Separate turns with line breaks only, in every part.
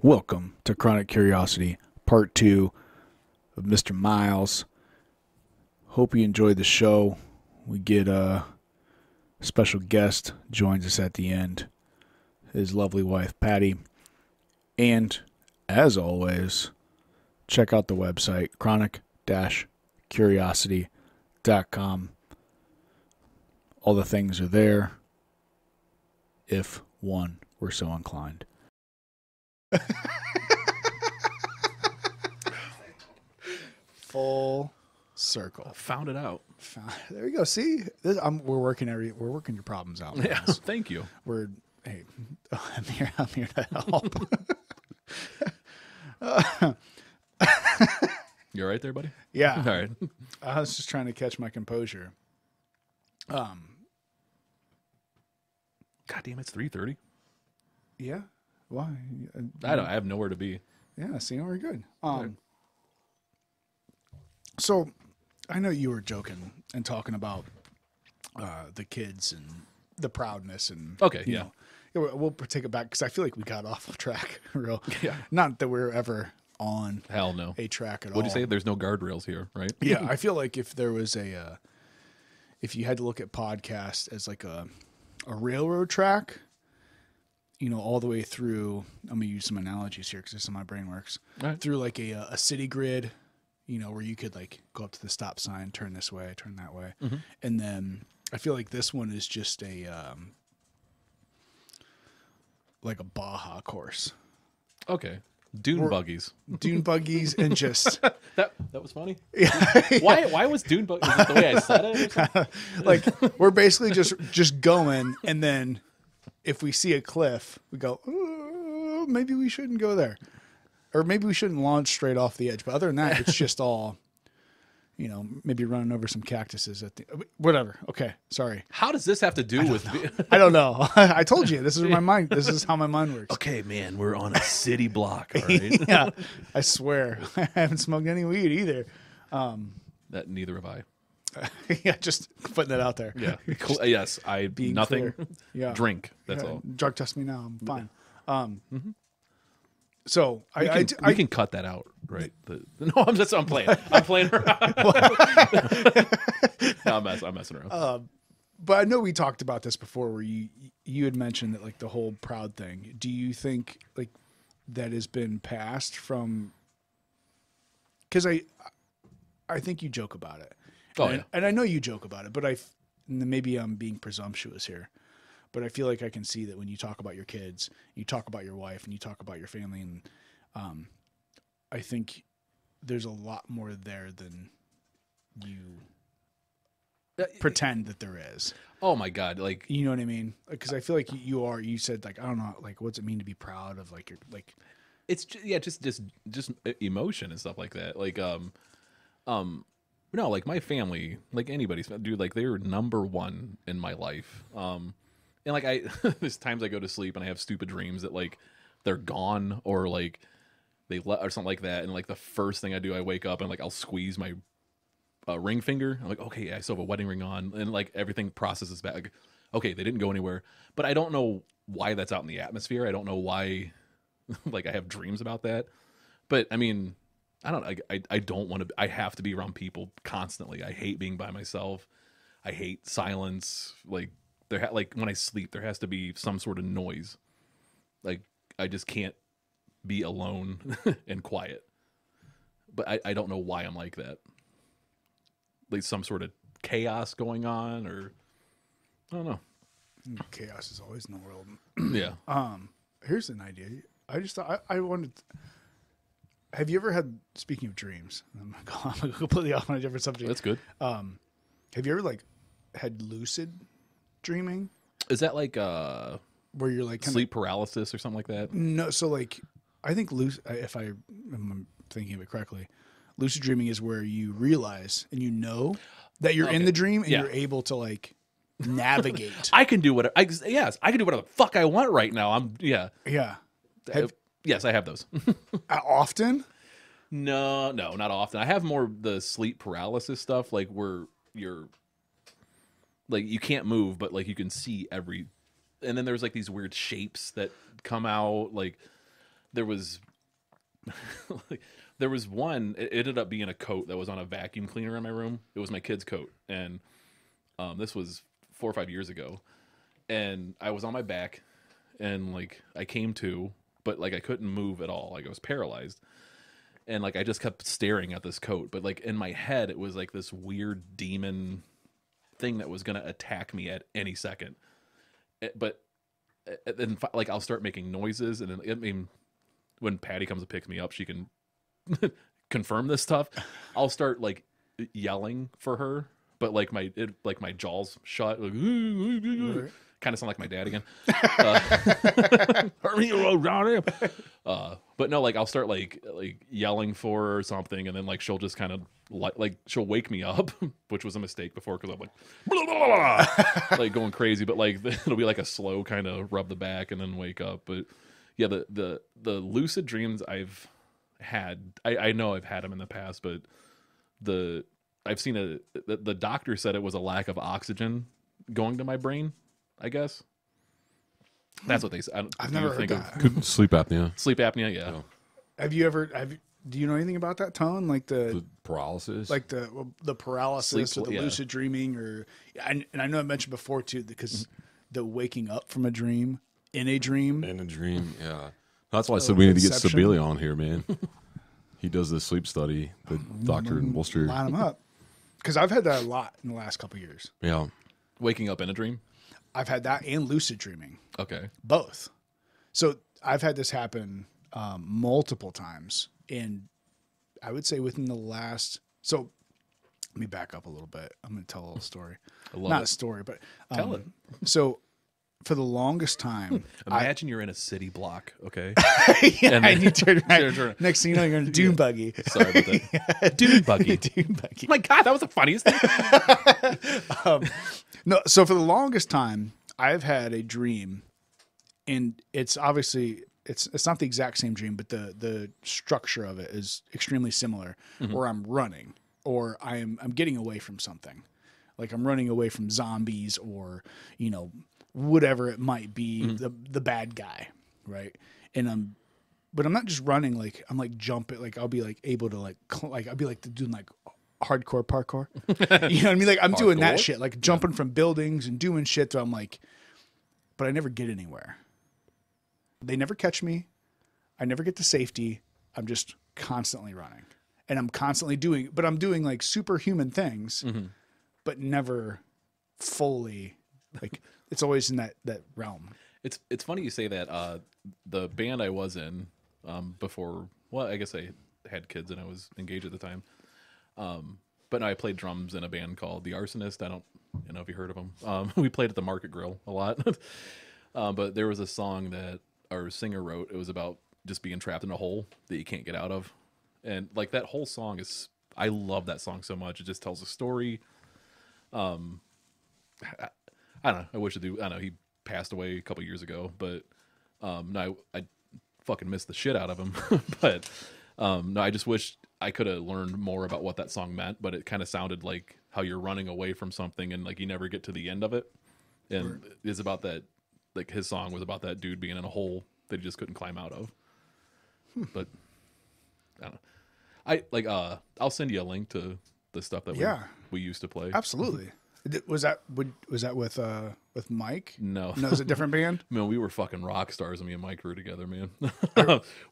Welcome to Chronic Curiosity, Part 2 of Mr. Miles. Hope you enjoyed the show. We get a special guest joins us at the end, his lovely wife, Patty. And, as always, check out the website, chronic-curiosity.com. All the things are there, if one were so inclined.
Full circle.
Found it out.
There you go. See, we're working your problems out.
Yeah,
Guys.
thank you.
Hey, I'm here to help.
You all right there, buddy?
Yeah.
All right.
I was just trying to catch my composure.
God damn, it's 3:30.
Yeah. Why?
I have nowhere to be.
Yeah. See, we're good. So, I know you were joking and talking about the kids and the proudness and
Okay,
you
yeah.
know, we'll take it back because I feel like we got off track.
Yeah.
Not that we're ever on
Hell no.
a track at all.
What'd you say? There's no guardrails here, right?
Yeah, I feel like if there was if you had to look at podcast as like a railroad track, you know, all the way through. I'm gonna use some analogies here because this is how my brain works.
All right.
Through like a city grid, you know, where you could like go up to the stop sign, turn this way, turn that way, and then I feel like this one is just a like a Baja course,
Okay. Dune buggies.
dune buggies, and just
That was funny. Why was Dune buggies? Is it the way I said it? Or something?
like we're basically just going, and then if we see a cliff, we go, "Ooh, maybe we shouldn't go there, or maybe we shouldn't launch straight off the edge." But other than that, it's just all, you know, maybe running over some cactuses at the whatever. Okay, sorry,
How does this have to do with?
I don't know. I told you this is my mind. This is how my mind works.
Okay, man, we're on a city block. All right.
Yeah, I swear I haven't smoked any weed either.
That neither have I.
Yeah, just putting that out there.
Yeah. Yes, I
Being
nothing.
clear. Yeah.
Drink. That's
Yeah,
all.
Drug test me now. I'm fine. So
We can cut that out, right? No, I'm playing. I'm playing around. No, I'm messing around.
but I know we talked about this before, where you had mentioned that like the whole proud thing. Do you think like that has been passed from? Because I think you joke about it.
Oh,
and,
yeah.
and I know you joke about it, but maybe I'm being presumptuous here. But I feel like I can see that when you talk about your kids, you talk about your wife, and you talk about your family, and I think there's a lot more there than you pretend that there is.
Oh my God! Like
You know what I mean? Because I feel like you said like, I don't know, like what's it mean to be proud of like your like.
it's just emotion and stuff like that. Like no, like my family, like anybody's dude, like they're number one in my life. And like there's times I go to sleep and I have stupid dreams that like they're gone or like or something like that. And like the first thing I do, I wake up and like I'll squeeze my ring finger. I'm like, okay, yeah, I still have a wedding ring on, and like everything processes back. Like, okay, they didn't go anywhere, but I don't know why that's out in the atmosphere. I don't know why, like I have dreams about that. But I mean, I don't. I don't want to. I have to be around people constantly. I hate being by myself. I hate silence. Like like when I sleep, there has to be some sort of noise. Like I just can't be alone and quiet. But I don't know why I'm like that. Like some sort of chaos going on, or I don't know.
Chaos is always in the world.
Yeah.
Here's an idea. I just thought I wanted. Have you ever had? Speaking of dreams, I'm gonna go completely off on a different subject.
That's good.
Have you ever like had lucid dreaming
Is that like
where you're like
sleep paralysis or something like that?
No, so like I think if I'm thinking of it correctly, lucid dreaming is where you realize and you know that you're in the dream and
Yeah.
you're able to like navigate.
I can do whatever. Yes, I can do whatever the fuck I want right now.
Yeah.
Yes, I have those.
Often?
No, not often. I have more the sleep paralysis stuff, like where you're like you can't move, but like you can see every. And then there's like these weird shapes that come out. Like there was like, there was one. It ended up being a coat that was on a vacuum cleaner in my room. It was my kid's coat, and this was 4 or 5 years ago. And I was on my back, and like I came to, but like I couldn't move at all. Like I was paralyzed, and like I just kept staring at this coat. But like in my head, it was like this weird demon thing that was gonna attack me at any second. But then like I'll start making noises, and then, I mean, when Patty comes to pick me up, she can confirm this stuff. I'll start like yelling for her, but like my jaws shut, like, kind of sound like my dad again. But no, like I'll start like yelling for her or something, and then like she'll just kind of like she'll wake me up, which was a mistake before because I'm like blah, blah, blah, blah, like going crazy. But like it'll be like a slow kind of rub the back and then wake up. But yeah, the lucid dreams I've had, I know I've had them in the past, but I've seen the doctor said it was a lack of oxygen going to my brain, I guess. That's what they said.
I've never heard that.
Sleep apnea.
Sleep apnea, yeah.
Have you ever? Do you know anything about that, Tone? Like
The paralysis.
like the paralysis
Sleep,
or the
yeah.
lucid dreaming, or and I know I mentioned before too, because the waking up from a dream in a dream.
in a dream. Yeah. That's why I said we need to get
Inception.
Sibeli on here, man. He does the sleep study. The doctor in Worcester.
Line them up, because I've had that a lot in the last couple of years.
Yeah.
Waking up in a dream.
I've had that and lucid dreaming,
Okay.
both. So I've had this happen multiple times, and I would say within the last. So let me back up a little bit. I'm going to tell a little story.
I love
Not
it.
a story, but
Tell it.
So for the longest time,
Imagine you're in a city block, okay?
yeah,
And
and you turn right.
Turn.
Next thing you know, you're in a dune buggy.
Sorry about that. Dune buggy.
Dune buggy.
Oh my God, that was the funniest thing.
No, so for the longest time, I've had a dream, and it's obviously it's not the exact same dream, but the structure of it is extremely similar. Where I'm running, or I'm getting away from something, like I'm running away from zombies, or whatever it might be, the bad guy, right? And but I'm not just running, like I'm like jumping, like I'll be like able to like I'll be like doing like hardcore parkour. You know what I mean? Like I'm doing that
Hardcore?
shit, like jumping from buildings and doing shit that I'm like, but I never get anywhere. They never catch me. I never get to safety. I'm just constantly running, and I'm constantly but I'm doing like superhuman things, but never fully, like it's always in that realm.
It's funny you say that. The band I was in before, well, I guess I had kids and I was engaged at the time. But no, I played drums in a band called The Arsonist. I don't know if you heard of them. We played at the Market Grill a lot. But there was a song that our singer wrote. It was about just being trapped in a hole that you can't get out of. And like that whole song is, I love that song so much. It just tells a story. I don't know. I wish I don't know. He passed away a couple years ago, but no, I fucking missed the shit out of him. But no, I just wish I could have learned more about what that song meant. But it kind of sounded like how you're running away from something and like you never get to the end of it. And it's about that. Like his song was about that dude being in a hole that he just couldn't climb out of. But I don't know. I'll send you a link to the stuff that we used to play.
Absolutely. Was that with Mike?
No.
No, it was a different band.
Man, we were fucking rock stars when me and Mike were together, man.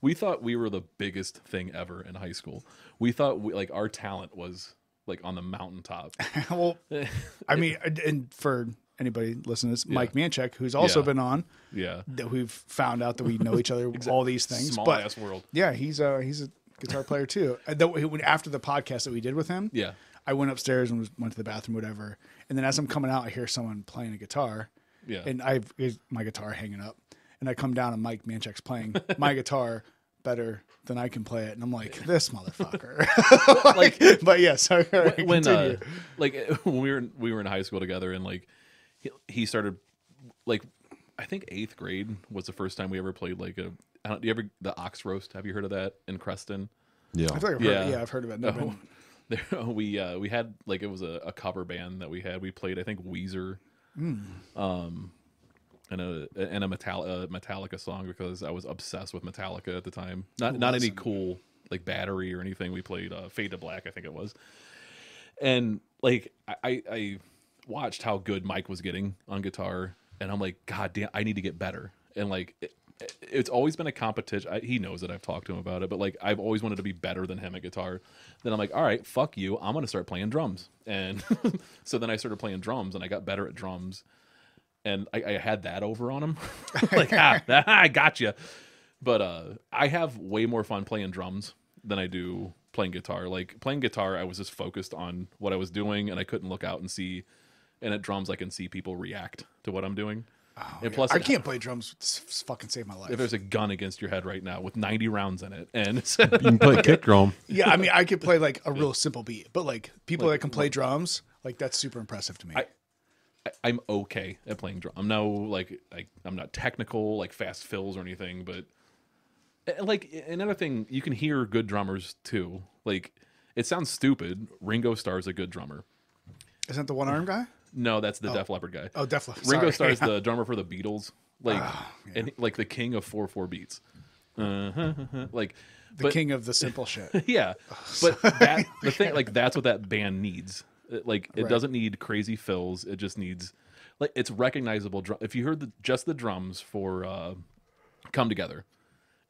We thought we were the biggest thing ever in high school. We thought like our talent was like on the mountaintop.
Well, I mean, and for anybody listening to this, Mike Manchek, who's also
Yeah.
been on,
Yeah.
that we've found out that we know each other, all these things.
Small
but
ass world.
yeah, he's a guitar player too. After the podcast that we did with him,
Yeah.
I went upstairs and went to the bathroom, whatever. And then as I'm coming out, I hear someone playing a guitar.
Yeah.
And I've my guitar hanging up, and I come down and Mike Manchek's playing my guitar better than I can play it, and I'm like, this motherfucker. But yeah, sorry.
when
continue.
when we were in high school together, and like he started like I think 8th grade was the first time we ever played like the Ox Roast. Have you heard of that in Creston?
Yeah.
I feel like I've heard of it. Never been-
There, we had like it was a cover band that we had. We played I think Weezer, and a Metallica song because I was obsessed with Metallica at the time. Not any cool like Battery or anything. We played Fade to Black, I think it was. And like I watched how good Mike was getting on guitar, and I'm like, God damn, I need to get better. And like it's always been a competition. He knows that I've talked to him about it, but like I've always wanted to be better than him at guitar. Then I'm like, all right, fuck you, I'm gonna start playing drums. And so then I started playing drums, and I got better at drums. And I had that over on him, like I got you. But I have way more fun playing drums than I do playing guitar. Like playing guitar, I was just focused on what I was doing, and I couldn't look out and see. And at drums, I can see people react to what I'm doing.
Oh,
and plus,
I can't play drums. It's fucking save my life.
If there's a gun against your head right now with 90 rounds in it, and it's
You can play kick drum.
Yeah, I mean, I could play like a real simple beat, but like people that can play drums, like that's super impressive to me.
I'm okay at playing drum. I'm no like I'm not technical like fast fills or anything, but like another thing, you can hear good drummers too. Like it sounds stupid. Ringo Starr's a good drummer.
Isn't the one arm guy?
No, that's the Def Leppard guy.
Oh, Def Leppard.
Ringo
Sorry.
Starr's the drummer for the Beatles. Like and like the king of 4/4 beats. Like
the king of the simple shit.
Yeah, but the thing, like that's what that band needs. Like it
Right.
doesn't need crazy fills. It just needs like it's recognizable. If you heard just the drums for "Come Together,"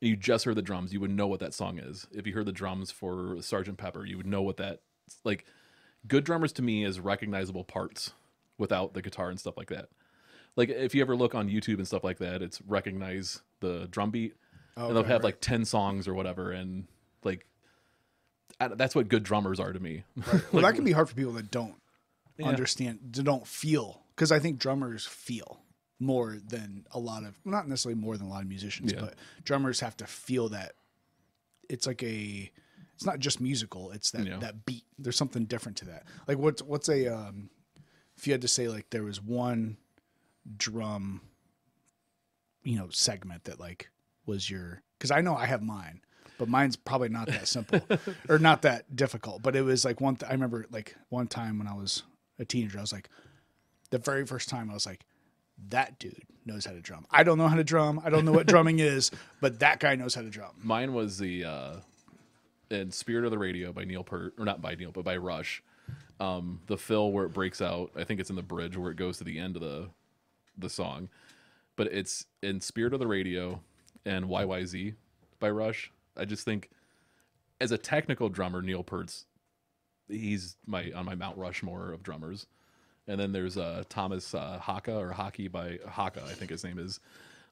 and you just heard the drums, you would know what that song is. If you heard the drums for "Sgt. Pepper," you would know what that like. Good drummers to me is recognizable parts without the guitar and stuff like that. Like if you ever look on YouTube and stuff like that, it's recognize the drum beat, and they'll have like 10 songs or whatever, and like. That's what good drummers are to me.
Well, that can be hard for people that don't understand, that don't feel. Because I think drummers feel more than a lot of, not necessarily more than a lot of musicians, but drummers have to feel that it's like it's not just musical. It's that that beat. There's something different to that. Like what's a if you had to say like there was one drum, segment that like was your, because I know I have mine. But mine's probably not that simple or not that difficult. But it was like I remember like one time when I was a teenager, I was like, the very first time I was like, that dude knows how to drum. I don't know how to drum. I don't know what drumming is, but that guy knows how to drum.
Mine was the in Spirit of the Radio by Neil Peart, or not by Neil, but by Rush. The fill where it breaks out, I think it's in the bridge where it goes to the end of the song. But it's in Spirit of the Radio and YYZ by Rush. I just think, as a technical drummer, Neil Peart's he's on my Mount Rushmore of drummers. And then there's Thomas Haka or Hockey by Haka, I think his name is,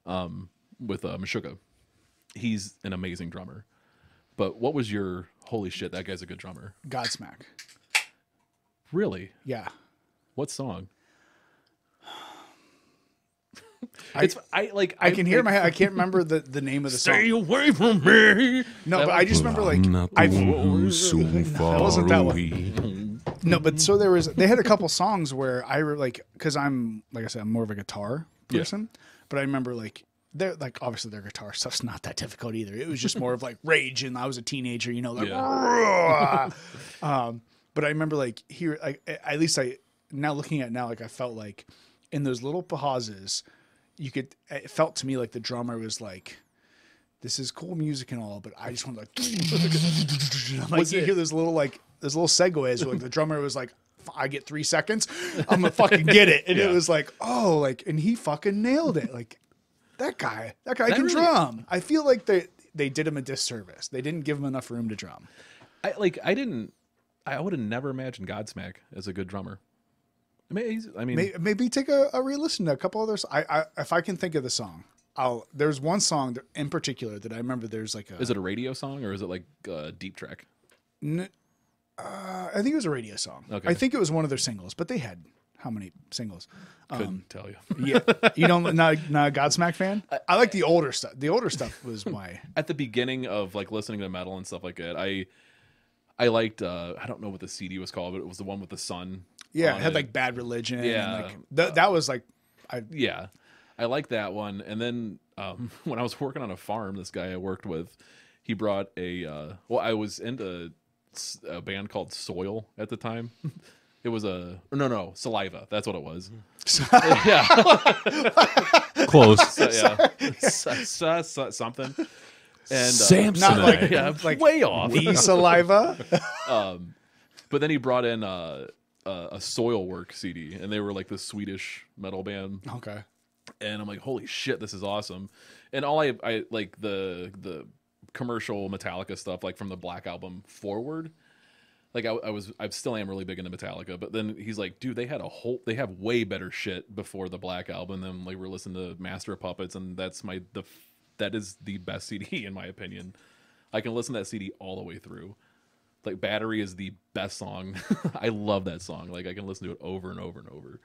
with Meshuggah. He's an amazing drummer. But what was your holy shit? That guy's a good drummer.
Godsmack.
Really?
Yeah.
What song?
I can hear my head. I can't remember the name of the song.
Stay away from me.
No, but I just remember like
Not the one who's so far
wasn't that one.
away.
No, but so they had a couple songs where I were like, because I'm like I said, I'm more of a guitar person, but I remember like they're like obviously their guitar stuff's not that difficult either. It was just more of like rage, and I was a teenager, like. But I remember like at least now looking at it now, like I felt like in those little pauses. It felt to me like the drummer was like, this is cool music and all, but I just want to like, like you hear those little segues where like the drummer was like, I get 3 seconds, I'm gonna fucking get it. And it was like, oh, like, and he fucking nailed it. Like that guy can drum. I feel like they did him a disservice. They didn't give him enough room to drum.
I would have never imagined Godsmack as a good drummer. I mean,
maybe take a re-listen to a couple others. If I can think of the song, there's one song in particular that I remember. There's like
is it a radio song or is it like a deep track?
I think it was a radio song.
Okay.
I think it was one of their singles, but they had how many singles?
Couldn't tell you.
Yeah, you don't not a Godsmack fan. I like the older stuff. The older stuff was my
at the beginning of like listening to metal and stuff like that. I liked I don't know what the CD was called, but it was the one with the sun.
Yeah, it had like Bad Religion.
Yeah.
And like, that was like,
I like that one. And then when I was working on a farm, this guy I worked with, he brought I was into a band called Soil at the time. It was no Saliva. That's what it was.
Mm-hmm.
Yeah,
Close.
something. And
Samsonite.
Not like
yeah,
like
way off.
the Saliva.
But then he brought in a Soilwork CD, and they were like this Swedish metal band.
Okay.
And I'm like, holy shit, this is awesome. And all I like the commercial Metallica stuff, like from the Black Album forward. Like I still am really big into Metallica, but then he's like, dude, they have way better shit before the Black Album than like we're listening to Master of Puppets, and that is the best CD in my opinion. I can listen to that CD all the way through. Like Battery is the best song. I love that song. Like I can listen to it over and over and over.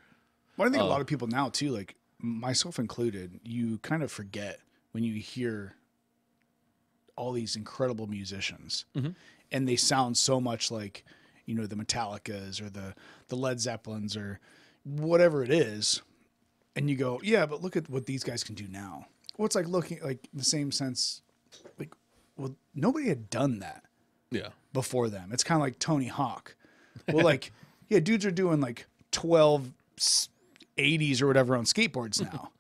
Well, I think a lot of people now too, like myself included, you kind of forget when you hear all these incredible musicians, and they sound so much like, you know, the Metallicas or the Led Zeppelins or whatever it is, and you go, yeah, but look at what these guys can do now. Well, it's like looking like in the same sense, like, well, nobody had done that
Yeah.
before them. It's kind of like Tony Hawk. Well, like, yeah, dudes are doing like 12 80s or whatever on skateboards now.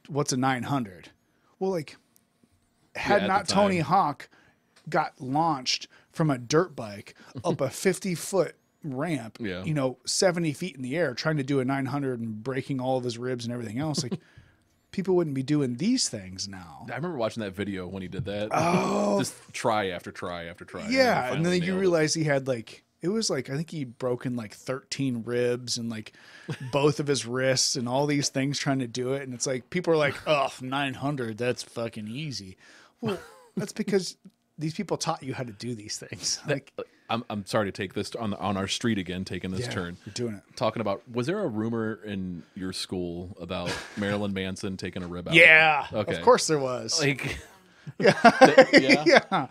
What's a 900? Well, like, had
at
not
the time.
Tony Hawk got launched from a dirt bike up a 50-foot ramp,
Yeah.
you know, 70 feet in the air, trying to do a 900 and breaking all of his ribs and everything else, like, people wouldn't be doing these things now.
I remember watching that video when he did that. Oh. Just try after try after try.
Yeah,
he
and then
finally
you
nailed it.
realize he had like, it was like, I think he'd broken like 13 ribs and like both of his wrists and all these things trying to do it. And it's like, people are like, oh, 900, that's fucking easy. Well, that's because these people taught you how to do these things. Like,
I'm sorry to take this on our street again, taking this turn.
you're doing it.
Talking about, was there a rumor in your school about Marilyn Manson taking a rib out?
Yeah,
Okay.
of course there was.
Like,
yeah.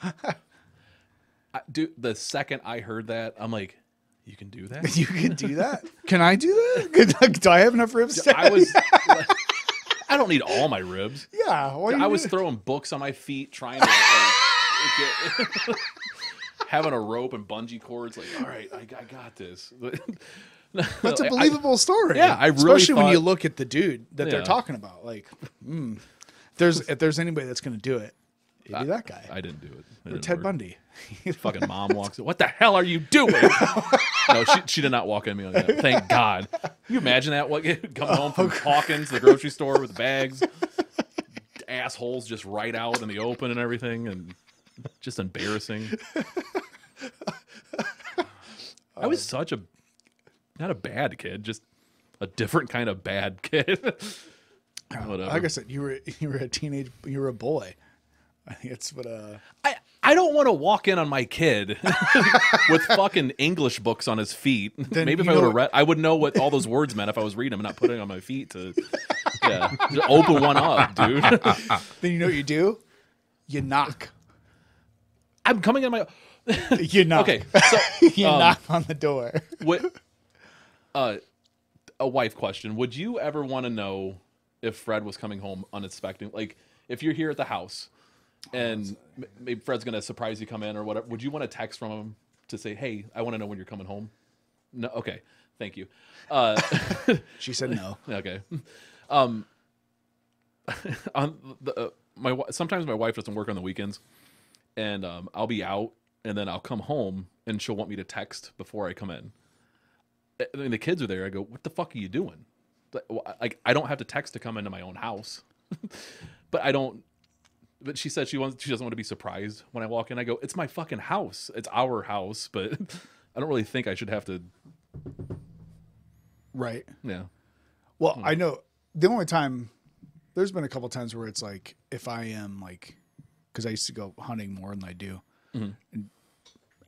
dude, the second I heard that, I'm like, you can do that?
You can do that? Can I do that? Do I have enough ribs?
I was, I don't need all my ribs.
Yeah. Why
I was throwing books on my feet, trying to get, having a rope and bungee cords. Like, all right, I got this.
That's a believable story.
Yeah, I really
especially when
thought-
you look at the dude that they're
Yeah.
talking about. Like, if there's anybody that's going to do it, it'd be that guy.
I didn't do it. It
Or
didn't
Ted
work.
Bundy.
Fucking mom walks in. What the hell are you doing? No, she did not walk at me like that. Thank God. Can you imagine that? What, coming home from Hawkins, the grocery store with bags, assholes just right out in the open and everything, and just embarrassing. I was such not a bad kid, just a different kind of bad kid. Whatever.
Like I said, you were a teenage, you were a boy. I think it's what
I don't want to walk in on my kid with fucking English books on his feet. Maybe if
you
I would
know-
have read, I would know what all those words meant if I was reading them and not putting them on my feet to, just open one up, dude.
Then you know what you do? You knock.
I'm coming in my.
You knock.
Okay, so
You knock on the door.
what? A wife question: would you ever want to know if Fred was coming home unexpected? Like, if you're here at the house and maybe Fred's gonna surprise you, come in or whatever, would you want to text from him to say, "Hey, I want to know when you're coming home"? No. Okay. Thank you.
She said no.
Okay. On the sometimes my wife doesn't work on the weekends, and I'll be out, and then I'll come home, and she'll want me to text before I come in. I mean, the kids are there. I go, "What the fuck are you doing?" Like, I don't have to text to come into my own house, but I don't. But she said she doesn't want to be surprised when I walk in. I go, "It's my fucking house. It's our house," but I don't really think I should have to.
Right.
Yeah.
Well, I know the only time, there's been a couple times where it's like, if I am like, because I used to go hunting more than I do, and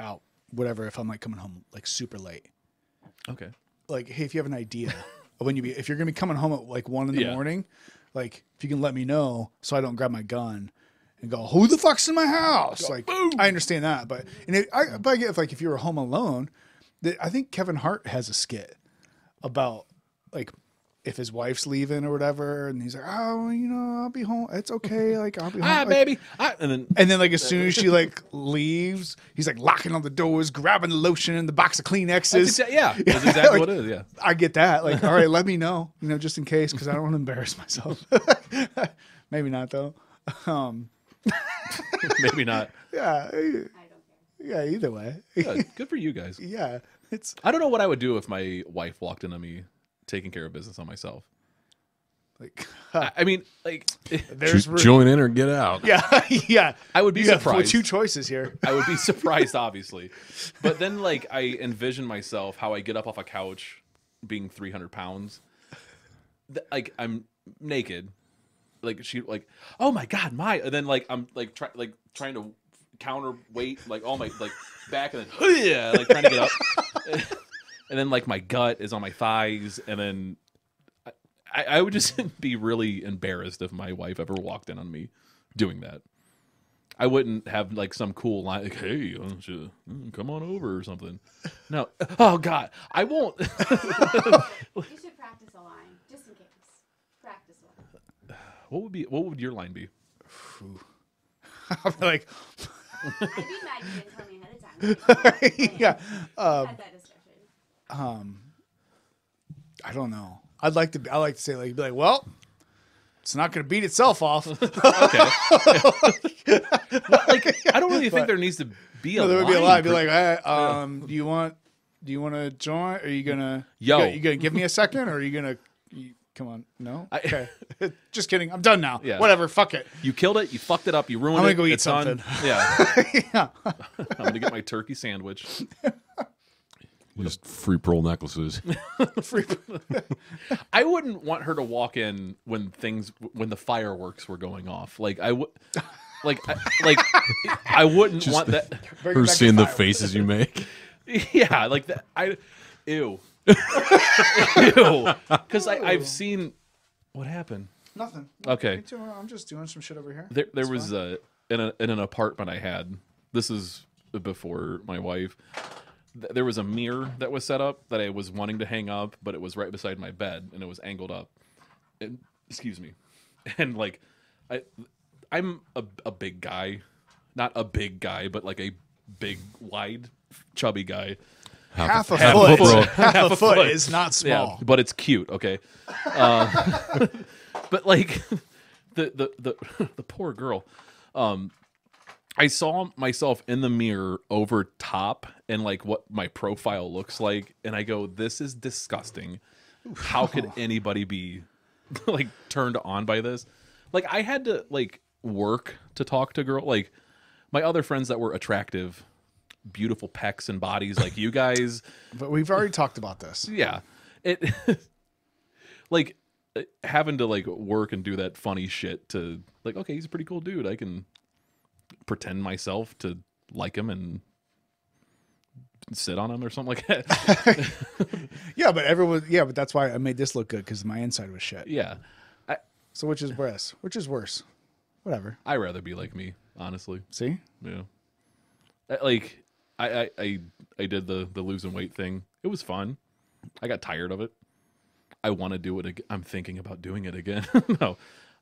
out, whatever, if I'm like coming home like super late,
Okay.
like, hey, if you have an idea of if you're going to be coming home at like 1 in the
Yeah.
morning, like, if you can let me know so I don't grab my gun and go, who the fuck's in my house? Like, I understand that. But, but I get if you were home alone, I think Kevin Hart has a skit about like if his wife's leaving or whatever, and he's like, oh, I'll be home. It's okay. Like, I'll be home. Like,
baby.
and then like as soon as she like leaves, he's like locking on the doors, grabbing the lotion and the box of Kleenexes.
That's exactly
Like,
what it is. Yeah.
I get that. Like, all right, let me know, just in case, because I don't want to embarrass myself. Maybe not though.
Maybe not.
Yeah.
I don't care.
Yeah. Either way.
Good for you guys.
Yeah. It's
I don't know what I would do if my wife walked into me taking care of business on myself.
like,
I mean, like,
there's
Join in or get out.
yeah, yeah.
I would be
You have
surprised.
two choices here.
I would be surprised, obviously. But then, like, I envision myself how I get up off a couch being 300 pounds. Like, I'm naked. Like, she, like, oh my God, and then, like, I'm, like, trying to counterweight, like, all my, like, back, and then, yeah, like, trying to get up. And then, like, my gut is on my thighs, and then I would just be really embarrassed if my wife ever walked in on me doing that. I wouldn't have, like, some cool line, like, hey, why don't you come on over or something. No. Oh, God. I won't.
You should practice a line, just in case. Practice one.
What would your line be?
I'm like,
I'd be mad you didn't tell me ahead of time.
yeah.
We had that discussion.
I don't know. I like to say, like, be like, well, it's not going to beat itself off.
Okay. Like, I don't really think there needs to be a
No, there would be a
line
lot. I'd be
per-
like, hey, do you want to join? Are you gonna
Yo.
You gonna give me a second, or are you gonna? Come on, no.
I-
Okay, just kidding. I'm done now.
Yeah.
Whatever. Fuck it.
You killed it. You fucked it up. You ruined
I'm gonna
it.
go eat
It's done.
something.
Yeah.
Yeah.
I'm going to get my turkey sandwich.
Just free pearl necklaces.
Free.
I wouldn't want her to walk in when the fireworks were going off. Like, I would. I wouldn't want that.
Bring it
Her
back to
seeing the
fire.
faces you make.
Yeah, like that. Ew. Ew. Because I've seen. What happened?
Nothing.
Okay.
Me too. I'm just doing some shit over here.
There was in an apartment I had. This is before my wife. There was a mirror that was set up that I was wanting to hang up, but it was right beside my bed and it was angled up. And, excuse me. And like, I'm a big guy, not a big guy, but like a big, wide, chubby guy.
Half a
half
foot.
a foot.
Half a foot is not small.
Yeah, but it's cute. Okay. But like the poor girl. I saw myself in the mirror over top and like what my profile looks like, and I go, "This is disgusting. How could anybody be like turned on by this?" Like I had to like work to talk to girl. Like my other friends that were attractive, beautiful pecs and bodies like you guys.
But we've already talked about this.
Yeah, it like having to like work and do that funny shit to like, okay, he's a pretty cool dude. I can pretend myself to like him and sit on him or something like that.
Yeah, but everyone. Yeah, but that's why I made this look good, because my inside was shit.
Yeah,
So which is worse? Which is worse? Whatever.
I'd rather be like me, honestly.
See?
Yeah, like I did the losing weight thing. It was fun. I got tired of it. I want to do it again. I'm thinking about doing it again.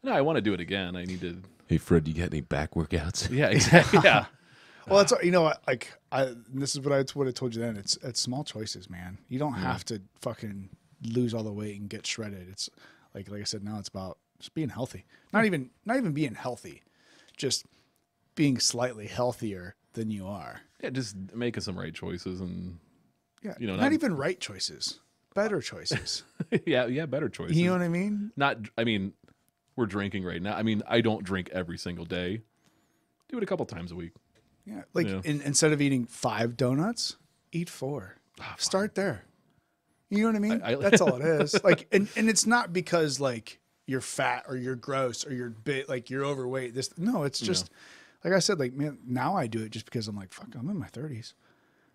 No, I want to do it again. I need to.
Hey, Fred, you got any back workouts?
Yeah, exactly. Yeah.
Well, that's what, like this is what I told you then. It's small choices, man. You don't have to fucking lose all the weight and get shredded. It's like I said, now it's about just being healthy. Not even being healthy, just being slightly healthier than you are.
Yeah, just making some right choices and
Yeah,
You know,
not
not-
even right choices, better choices.
yeah, better choices.
You know what I mean?
I mean, we're drinking right now. I mean, I don't drink every single day. Do it a couple times a week.
Yeah, like
Yeah.
instead of eating 5 donuts, eat 4. Start there. You know what I mean?
I-
That's all it is. Like, and it's not because like you're fat or you're gross or you're bit like you're overweight. No, it's just like I said. Like, man, now I do it just because I'm like, fuck, I'm in my 30s.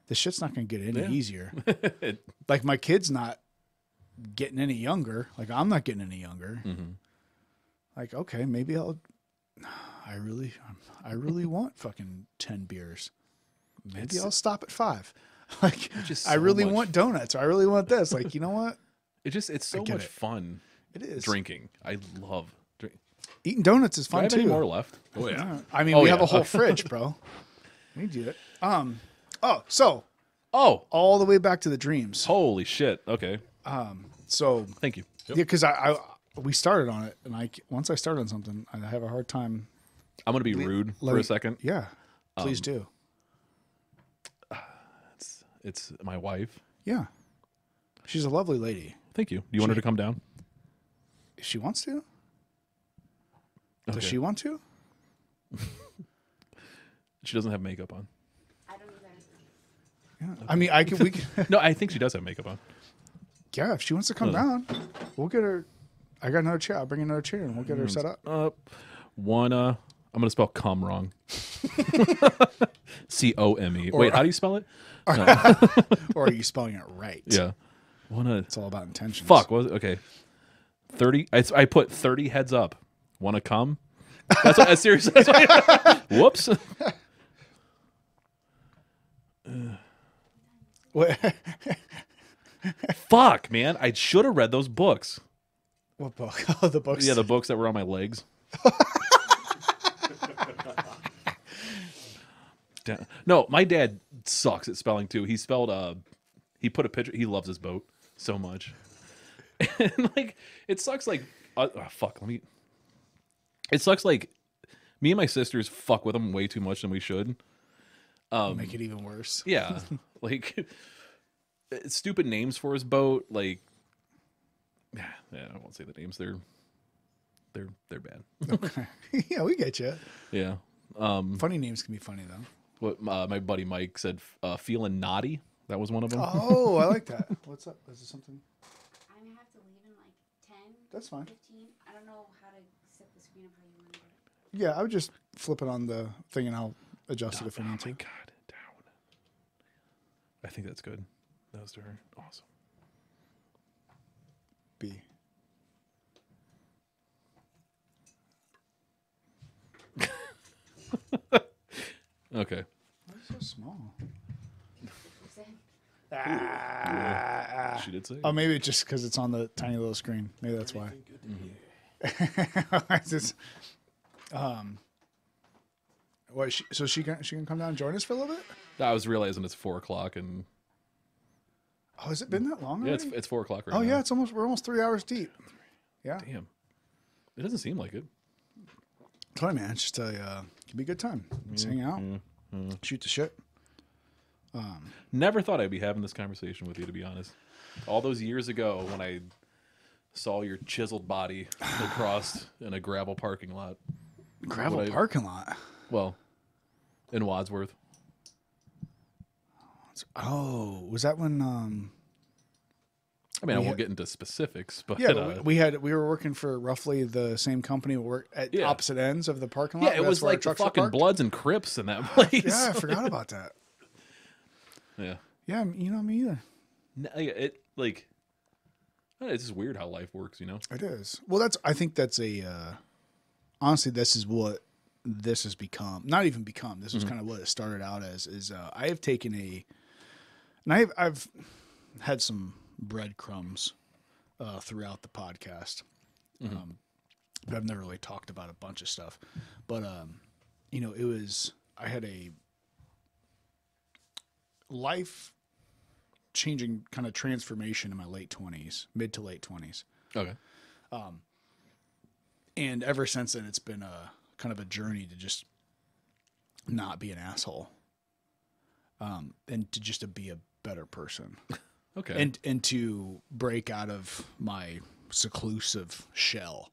This shit's not gonna get any easier. Like my kid's not getting any younger. Like I'm not getting any younger. Like, okay, maybe I really want fucking 10 beers. Maybe I'll stop at 5. Like,
just
I
so
really
much-
want donuts. Or I really want this. Like, you know what?
it's so
get
much
it.
fun
It is.
drinking. I love drinking.
Eating donuts is
Do I
fun
have
too.
any more left? Oh yeah.
Yeah. I mean,
Oh,
we have
yeah.
a whole fridge, bro. We do it. So
Oh,
all the way back to the dreams.
holy shit. Okay.
So
Thank you.
yeah, because we started on it, and once I start on something, I have a hard time.
I'm gonna be rude for a second.
Yeah, please do.
It's my wife.
Yeah, she's a lovely lady.
Thank you. Do you want her to come down?
If she wants to, does
Okay.
she want to?
She doesn't have makeup on.
I don't either.
Yeah. I mean, I could. We could.
No, I think she does have makeup on.
Yeah, if she wants to come down, we'll get her. I got another chair. I'll bring another chair, and we'll get her set up.
I'm gonna spell cum wrong. COME. Wait, how do you spell it?
Or are you spelling it right?
Yeah. Wanna
It's all about intentions.
fuck was okay. 30. I put 30 heads up. Wanna come? That's what, seriously. That's what, whoops.
What,
Fuck, man. I should have read those books.
what book? Oh, the books.
Yeah, the books that were on my legs. No, my dad sucks at spelling too. He spelled he put a picture. He loves his boat so much. And like it sucks like fuck, let me it sucks like me and my sisters fuck with him way too much than we should.
Make it even worse.
Yeah. Like stupid names for his boat, like yeah, I won't say the names. They're bad.
Yeah, we get you.
Yeah.
Funny names can be funny though.
What my buddy Mike said, feeling naughty. That was one of them.
Oh, I like that. What's up? Is it something?
I'm gonna have to leave in like 10,
That's fine.
15. I don't know how to set the screen up how you want to do it.
Yeah, I would just flip it on the thing and I'll adjust it if I
Oh
need to.
my god, down. I think that's good. That was to her. Awesome.
B.
Okay.
Why is it so small?
You said
She did say.
Oh, maybe it's just because it's on the tiny little screen. Maybe that's why. It's just, what? So she can come down and join us for a little bit.
I was realizing it's 4:00 and
Oh, has it been that long
yeah,
already?
it's 4:00 right
Oh
now.
yeah, we're almost 3 hours deep. Yeah,
Damn. It doesn't seem like it.
tell you, man, it's just can be a good time. Just hang out, shoot the shit.
Never thought I'd be having this conversation with you, to be honest. All those years ago when I saw your chiseled body across in a gravel parking lot.
Gravel
What I-
parking lot.
Well, in Wadsworth.
Oh, was that when?
I mean, I won't get into specifics, but
Yeah, but we were working for roughly the same company. We worked at
Yeah.
opposite ends of the parking lot.
yeah, it
That's
was
where our
like the
trucks were
fucking
parked.
Bloods and Crips in that place.
Yeah, I forgot about that.
Yeah.
Yeah, you know me either.
It like it's just weird how life works, you know.
It is. Well, I think that's honestly, this is what this has become. Not even become. This was kind of what it started out as. I have taken and I've had some breadcrumbs throughout the podcast. But I've never really talked about a bunch of stuff. But I had a life changing kind of transformation in my mid to late 20s.
Okay.
And ever since then, it's been a kind of a journey to just not be an asshole, and to just to be a better person,
Okay.
and to break out of my seclusive shell.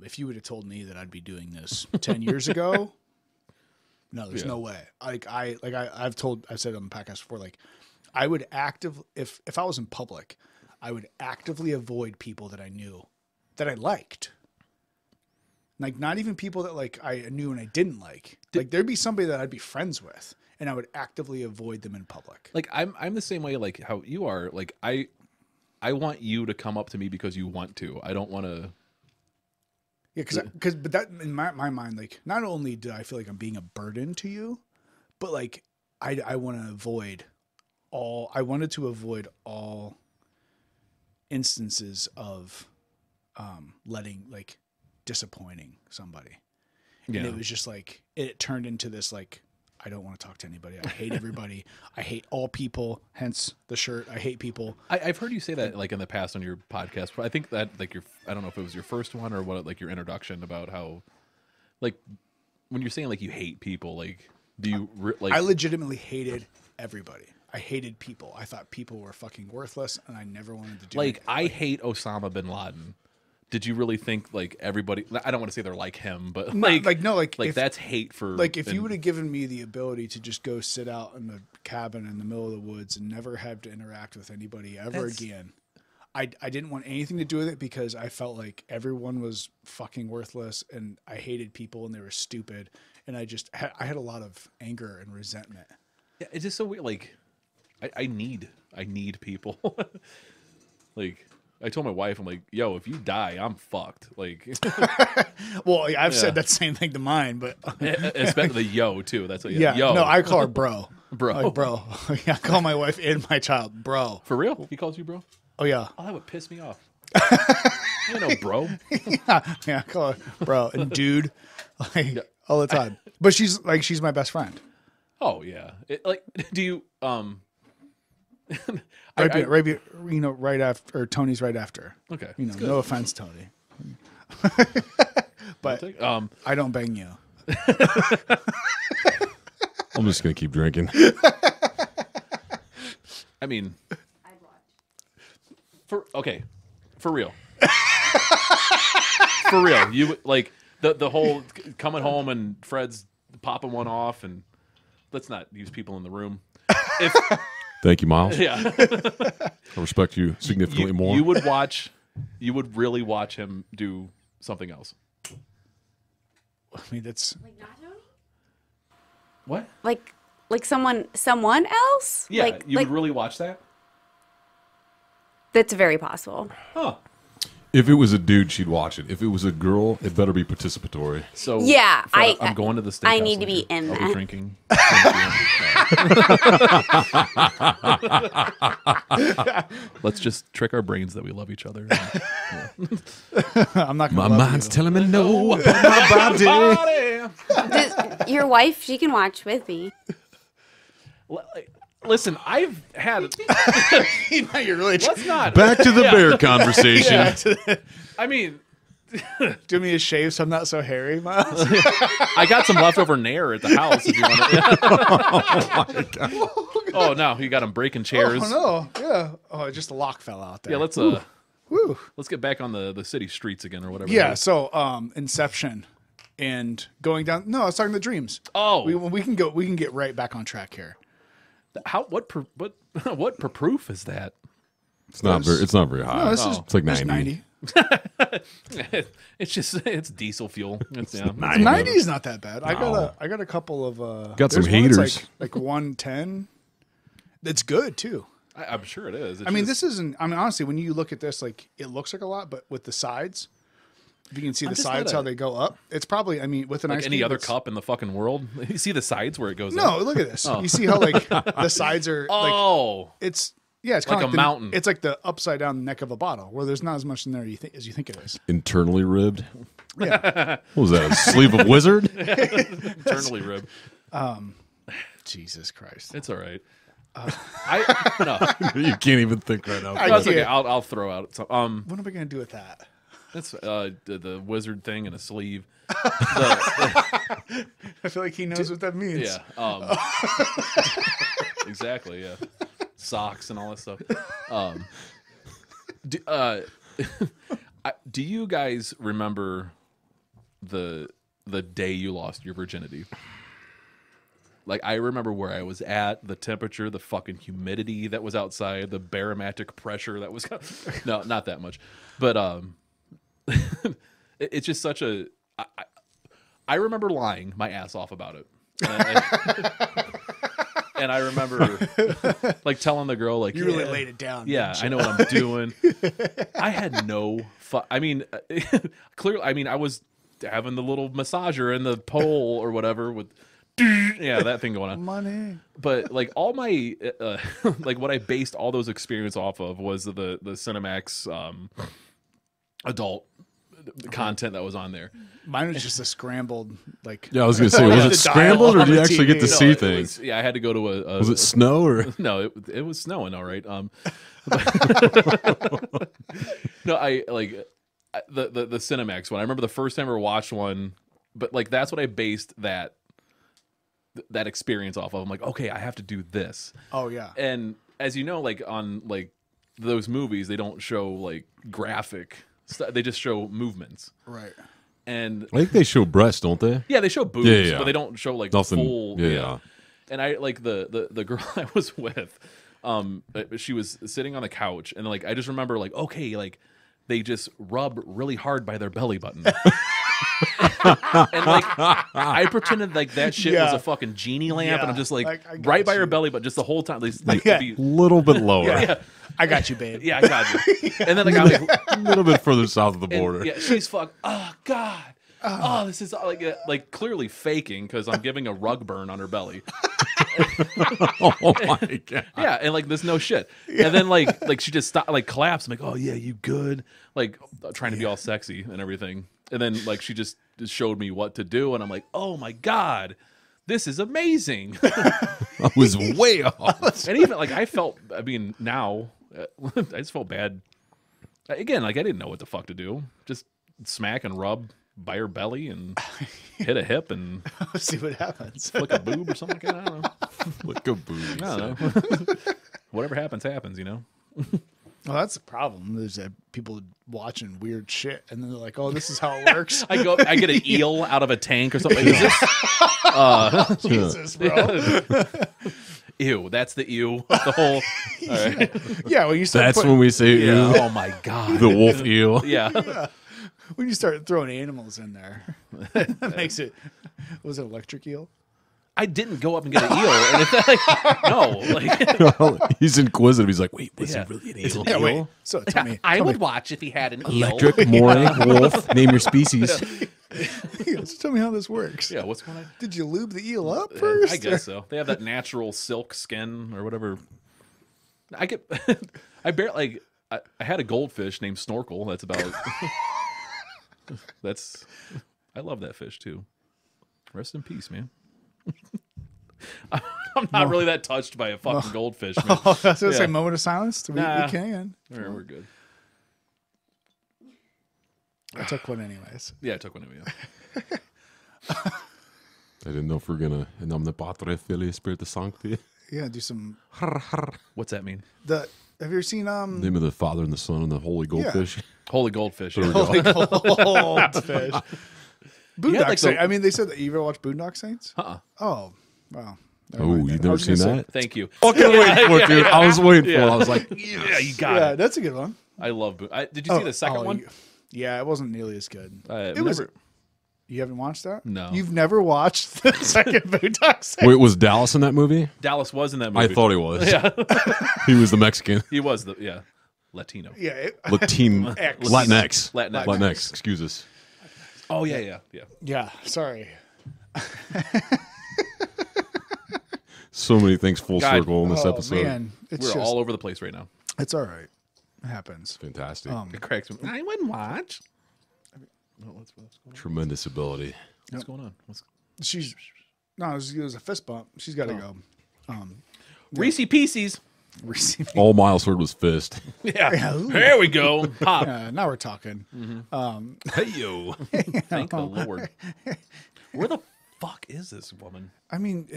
If you would have told me that I'd be doing this 10 years ago, no, there's no way. I've said on the podcast before, like I would if I was in public, I would actively avoid people that I knew that I liked. Like not even people that like I knew and I didn't like. Like there'd be somebody that I'd be friends with and I would actively avoid them in public.
Like I'm the same way like how you are. Like I want you to come up to me because you want to. I don't want to.
Yeah, but that in my mind, like not only do I feel like I'm being a burden to you, but like I want to avoid all. I wanted to avoid all instances of disappointing somebody.
Yeah.
And it was just like, it turned into this, like, I don't want to talk to anybody. I hate everybody. I hate all people. Hence the shirt. I hate people.
I've heard you say that like in the past on your podcast. I think that like I don't know if it was your first one or what, like your introduction about how, like, when you're saying like you hate people, like, do you like?
I legitimately hated everybody. I hated people. I thought people were fucking worthless, and I never wanted to do
like
it.
I hate Osama bin Laden. Did you really think like everybody? I don't want to say they're like him, but like
if,
that's hate for
like if you would have given me the ability to just go sit out in the cabin in the middle of the woods and never have to interact with anybody ever again, I didn't want anything to do with it because I felt like everyone was fucking worthless and I hated people and they were stupid, and I had a lot of anger and resentment.
Yeah, it's just so weird. Like I need people. Like. I told my wife, I'm like, yo, if you die, I'm fucked. Like,
well, I've said that same thing to mine, but
especially the yo too. That's what,
yeah,
yo.
no, I call her bro,
bro,
like, bro. Yeah, I call my wife and my child bro.
For real? He calls you bro?
Oh yeah.
Oh, that would piss me off. You know, bro.
Yeah, I call her bro and dude, like all the time. But she's my best friend.
Oh yeah. Like, do you
right after, or Tony's right after.
Okay.
No offense, Tony. But I don't bang you.
I'm just gonna keep drinking.
I mean,
I'd watch.
for real. For real. You like the whole coming home and Fred's popping one off, and let's not use people in the room. If
Thank you, Miles.
yeah.
I respect you significantly more.
You would really watch him do something else.
I mean, that's
Like not Tony?
What?
Like someone else?
Yeah,
like,
you would really watch that?
that's very possible.
Huh.
If it was a dude, she'd watch it. If it was a girl, it better be participatory.
So
Yeah,
Fred, I'm going to the steakhouse.
I need to be
later.
in
I'll
that.
be drinking. Let's just trick our brains that we love each other.
I'm not
My
gonna love
mind's
you.
telling me no about my body.
Your wife, she can watch with me.
Listen, I've had.
Now you're really
Let's not.
Back to the bear conversation.
I mean,
do me a shave so I'm not so hairy, Miles.
I got some leftover nair at the house. If you want. Oh no, you got them breaking chairs.
Oh no, yeah. Oh, just a lock fell out there.
Yeah, let's
Woo.
let's get back on the city streets again or whatever.
Yeah.
it is.
So, Inception, and going down. No, I was talking the dreams.
Oh,
We can go. We can get right back on track here.
what proof is that?
It's not very high.
No, this is
It's like
this is
90.
It's diesel fuel. It's, yeah.
90 is not that bad. I got a couple of
Got some
there's one that's
haters.
like 110. That's good too.
I'm sure it is. It's
I mean,
just-
this isn't. I mean, honestly, when you look at this, like it looks like a lot, but with the sides, if you can see
I'm
the
just
sides
not
how
a-
they go up, it's probably. I mean, with an
like
ice
any
cream,
other
it's-
cup in the fucking world. You see the sides where it goes
No,
up?
look at this. You see how like the sides are like
Oh,
it's it's
Like
kind of
a mountain.
It's like the upside down neck of a bottle where there's not as much in there as you think it is.
Internally ribbed.
Yeah.
What was that? A sleeve of wizard?
internally rib.
Jesus Christ.
It's all right. I no,
You can't even think right now.
no, it's okay.
can't.
I'll throw out some.
What am I gonna do with that?
That's the wizard thing and a sleeve.
I feel like he knows what that means.
Yeah. Exactly. Yeah. Socks and all that stuff. Do you guys remember the day you lost your virginity? Like, I remember where I was at, the temperature, the fucking humidity that was outside, the barometric pressure that was. No, not that much, but it's just such a. I remember lying my ass off about it. And I remember like telling the girl, like,
You really laid it down.
yeah,
didn't
I know what I'm doing. I had no I mean, clearly, I mean, I was having the little massager and the pole or whatever with yeah, that thing going on.
Money.
But like all my like what I based all those experience off of was the Cinemax adult content that was on there.
Mine was just a scrambled, like.
Yeah, I was gonna say, was
the
it scrambled
dial
or
on
did you
the
actually
TV.
get to
No,
see
it
things?
was- yeah, I had to go to a.
Was it snow or?
No, it was snowing. All right. No, I like the Cinemax one. I remember the first time I ever watched one, but like that's what I based that experience off of. I'm like, okay, I have to do this.
Oh yeah.
And as you know, like on like those movies, they don't show like graphic stuff. They just show movements.
Right.
And
I think they show breasts, don't they?
yeah, they show boobs,
Yeah.
but they don't show like
Nothing.
full.
Yeah.
And I like the girl I was with. She was sitting on the couch, and like I just remember like, okay, like they just rub really hard by their belly button. And like I pretended like that shit was
Yeah.
a fucking genie lamp, and I'm
Yeah.
just like
Like, I got
right by her
you.
belly button, just the whole time. Like,
Yeah.
be-
A little bit lower.
yeah,
I got you, babe.
yeah, I got you. And then like I was
A little bit further south of the
and,
border.
yeah, she's oh god. Oh, this is like clearly faking because I'm giving a rug burn on her belly.
Oh my god.
Yeah, and like there's no shit. And then like she just like collapsed. I'm like, oh yeah, you good? Like trying to be all sexy and everything. And then like she just showed me what to do, and I'm like, oh my god, this is amazing.
I was way off.
And even like I felt, I mean, now I just felt bad. Again, like I didn't know what the fuck to do. Just smack and rub by her belly and hit a hip and
See what happens.
flick a boob or something like that. I don't know.
Like a boob.
I don't know. Whatever happens, happens, you know?
Well, that's the problem. There's people watching weird shit, and then they're like, "Oh, this is how it works."
I get an eel out of a tank or something. Is this,
Jesus, bro.
ew, that's the ew. The whole. All right.
Yeah, when you start
That's
putting-
when we say
Yeah.
ew.
Oh my god.
The wolf eel.
Yeah.
when you start throwing animals in there, that makes it. Was it electric eel?
I didn't go up and get an eel. And it's like, no, like
He's inquisitive. He's like, wait, was
Yeah.
it really an
It's
eel?
an eel.
Wait. So tell me,
I would watch if he had an eel.
Electric, moray, wolf. Name your species.
so tell me how this works.
Yeah, what's going on?
Did you lube the eel up first?
I guess so. They have that natural silk skin or whatever. I get. I barely like. I had a goldfish named Snorkel. That's about. That's. I love that fish too. Rest in peace, man. I'm not really that touched by a fucking goldfish, man.
Oh, that's what I
Yeah.
say. Moment of silence. We
Nah.
can.
We're good.
I took one anyways.
Yeah, I took one of you.
I didn't know if we're gonna in nomine Patri Filii Spiritus Sancti.
Yeah, do some.
What's that mean?
Have you ever seen
Name of the Father and the Son and the Holy Goldfish.
Holy goldfish.
Holy Goldfish? Boondock
Yeah, like
Saints.
the-
I mean, they said that you ever watched Boondock Saints?
Uh-uh.
Oh, wow. Never
Oh,
mind
you've
then. I
never
was gonna
seen
say-
that?
Thank you.
Fucking waiting for it, dude. I was waiting for it.
Yeah.
I was like,
Yeah, you got
Yeah,
it.
that's a good one.
I love. Did you see the second one?
Yeah, it wasn't nearly as good.
It
was- You haven't watched that?
No.
You've never watched the second Boondock Saints?
wait, was Dallas in that movie?
Dallas was in that movie.
I thought he was.
Yeah,
He was the Mexican.
he was Latino.
Yeah.
Latin.
X.
Latinx.
Latinx.
Latinx. Excuse us.
Oh yeah.
Yeah, sorry.
So many things full
God.
circle in this
Oh,
episode.
man. It's
We're
just,
all over the place right now.
it's all right. It happens.
Fantastic.
It cracks me. I wouldn't watch. What's going on?
Tremendous ability.
What's going on?
She's, no, it was a fist bump. She's got to go.
Reese Pieces.
Receive.
All Miles heard was fist.
Yeah. There we go. Pop.
Now we're talking.
Hey yo.
Thank the Lord. Where the fuck is this woman?
I mean,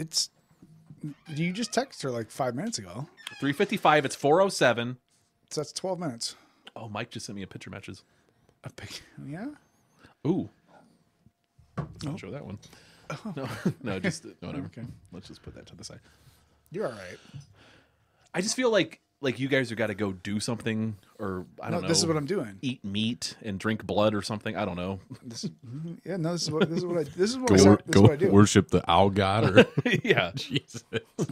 you just texted her like 5 minutes ago.
3:55. It's 4:07.
So that's 12 minutes.
Oh, Mike just sent me a picture matches.
Yeah?
Ooh. I'll show that one. No, just whatever.
Okay.
Let's just put that to the side.
You're all right.
I just feel like you guys have got to go do something, or I don't know.
This is what I'm doing.
Eat meat and drink blood or something. I don't know.
This is what I do.
Worship the owl god or
Yeah.
Jesus.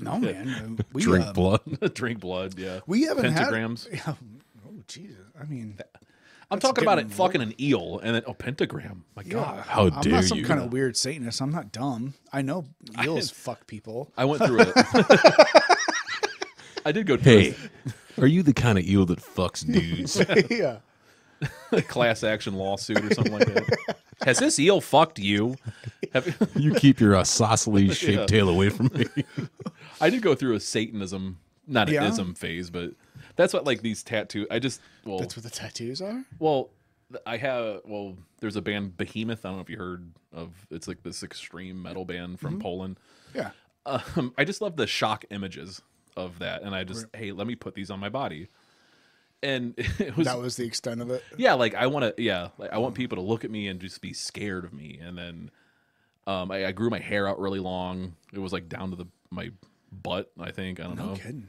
No, man. We,
Drink blood.
Drink blood. Yeah.
We haven't
Pentagrams.
had. Oh, Jesus. I mean,
I'm talking about it fucking an eel and then pentagram. My God.
How
I'm
dare
not some
you.
kind of weird Satanist. I'm not dumb. I know eels fuck people.
I went through it. I did go through
Hey, are you the kind of eel that fucks dudes?
Yeah.
a class action lawsuit or something like that. Has this eel fucked you?
You keep your isosceles shaped
Yeah.
tail away from me.
I did go through a Satanism, not an
Yeah?
ism phase, but that's what like these tattoo.
That's what the tattoos are?
There's a band Behemoth. I don't know if you heard of. It's like this extreme metal band from Poland.
Yeah.
I just love the shock images of that, and I just hey, let me put these on my body. And it was
That was the extent of it.
yeah, like I want to I want people to look at me and just be scared of me. And then I grew my hair out really long. It was like down to my butt, I think. I don't know.
No kidding.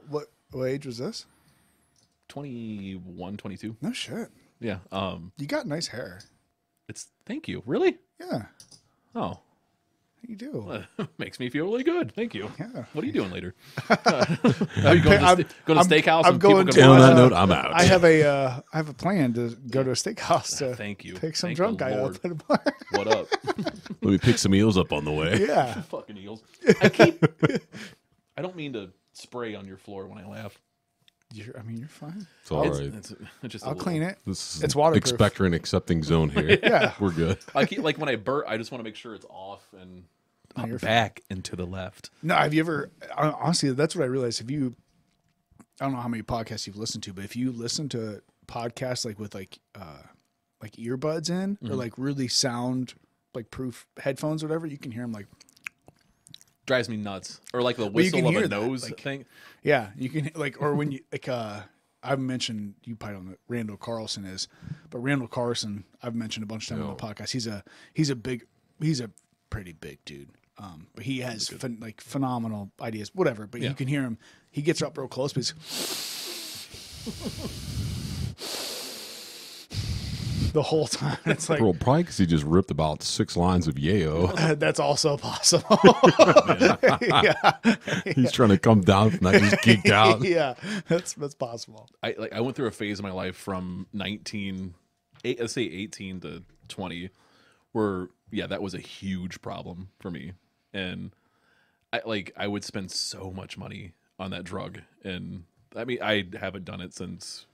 What age was this?
21, 22.
No shit.
Yeah.
You got nice hair.
It's thank you. Really?
Yeah.
Oh.
You do.
Makes me feel really good. Thank you.
Yeah.
What are you doing later? Are you going to steakhouse?
I'm
and people
going
can
to,
And on
watch?
that note, I'm out.
I have a plan to go to a steakhouse to
Thank you.
pick some
Thank
drunk
the
guy
Lord.
up at a bar.
What up?
Let me pick some eels up on the way.
Yeah.
Fucking eels. I don't mean to spray on your floor when I laugh.
You're fine.
It's all
It's,
right.
it's just a
I'll
little-
clean it.
This is
It's waterproof.
expector accepting zone here.
Yeah.
We're good.
I keep, like when I burp, I just want to make sure it's off and
you're
back and to the left.
No, have you ever? Honestly, that's what I realized. I don't know how many podcasts you've listened to, but if you listen to podcasts like with like earbuds in or like really sound like proof headphones or whatever, you can hear them like
Drives me nuts. Or like the
you
whistle
can
of
hear
a
that,
nose
like-
thing.
yeah, you can like or when you like I've mentioned you probably don't know who Randall Carlson is, but Randall Carlson I've mentioned a bunch of times on the podcast. He's a pretty big dude. But he has phenomenal ideas, whatever. But
Yeah.
you can hear him. He gets up real close, but he's the whole time. It's like
Well, probably because he just ripped about 6 lines of yayo.
that's also possible. yeah,
He's trying to come down from that. He's geeked out.
yeah, that's possible.
I went through a phase in my life from 18 to 20 where that was a huge problem for me. And I would spend so much money on that drug. And I mean, I haven't done it since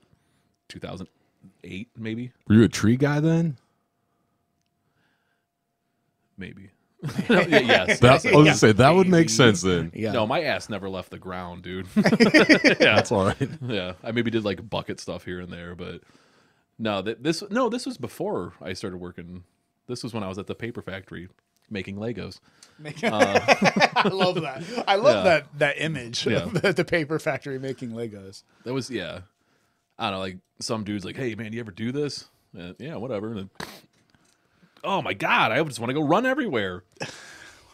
2008, maybe.
Were you a tree guy then?
Maybe. Yes.
I was going to say, that would make sense then.
Yeah,
No, my ass never left the ground, dude.
That's all right.
Yeah, I maybe did like bucket stuff here and there, but no, this was before I started working. This was when I was at the paper factory making Legos.
I love that. I love
Yeah.
that image
Yeah.
of the paper factory making Legos.
That was I don't know, like some dude's like, "Hey man, you ever do this?" Yeah, whatever. And then, oh my god, I just want to go run everywhere.
I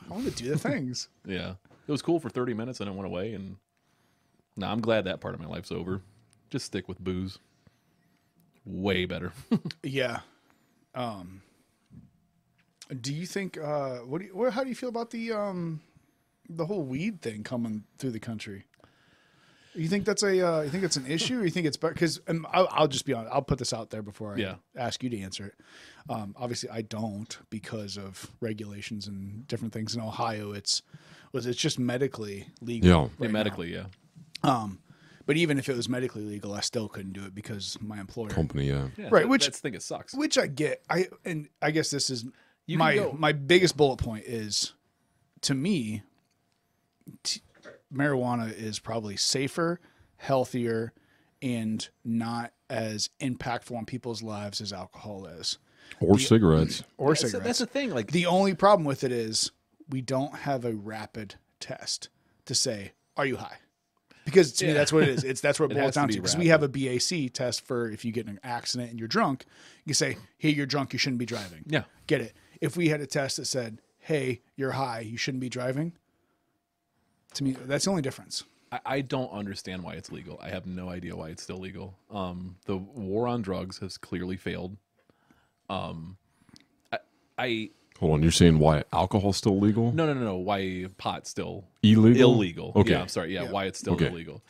want to do the things.
Yeah, it was cool for 30 minutes, and it went away. And no, I'm glad that part of my life's over. Just stick with booze. Way better.
Yeah. Do you think? How do you feel about the whole weed thing coming through the country? You think that's you think it's an issue, or you think it's better? Because I'll just be honest. I'll put this out there before I ask you to answer it. Obviously, I don't because of regulations and different things in Ohio. It's just medically legal.
Yeah.
right now.
Medically, yeah.
But even if it was medically legal, I still couldn't do it because my employer.
Company, yeah.
Yeah,
Right,
that-
which-
that's the thing. It sucks.
Which I get. I guess this is
You can go-
my biggest bullet point is, to me, marijuana is probably safer, healthier, and not as impactful on people's lives as alcohol is,
Or cigarettes.
or
That's
cigarettes.
the thing. Like
The only problem with it is we don't have a rapid test to say, are you high? Because to me, that's what it is. That's what it
It
boils
has to
down
be
to. Because
rapid.
we have a BAC test for if you get in an accident and you're drunk, you say, hey, you're drunk, you shouldn't be driving.
Yeah.
Get it. If we had a test that said, hey, you're high, you shouldn't be driving, to me, that's the only difference.
I don't understand why it's legal. I have no idea why it's still legal. The war on drugs has clearly failed. I
Hold on, you're saying why alcohol's still legal?
no. Why pot's still
Illegal?
illegal?
Okay.
Yeah, I'm sorry. Yeah,
Yeah.
why it's still
Okay.
illegal.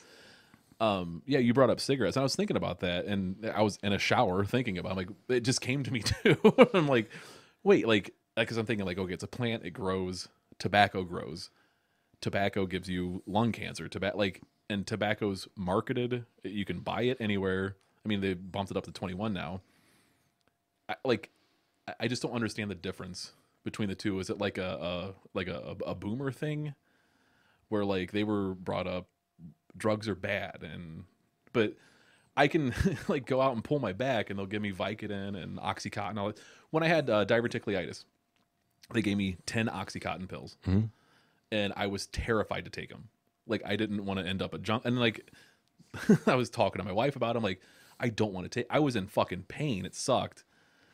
Yeah, you brought up cigarettes, and I was thinking about that, and I was in a shower thinking about. I'm like, it just came to me too. I'm like, wait, like, because I'm thinking like, okay, it's a plant, it grows, tobacco grows, tobacco gives you lung cancer, and tobacco's marketed. You can buy it anywhere. I mean, they bumped it up to 21 now. I just don't understand the difference between the two. Is it like a boomer thing, where like they were brought up, drugs are bad, but I can like go out and pull my back, and they'll give me Vicodin and OxyContin and all that. When I had diverticulitis, they gave me 10 OxyContin pills, and I was terrified to take them. Like I didn't want to end up a junk, and like I was talking to my wife about it. I'm like, I don't want to take. I was in fucking pain. It sucked.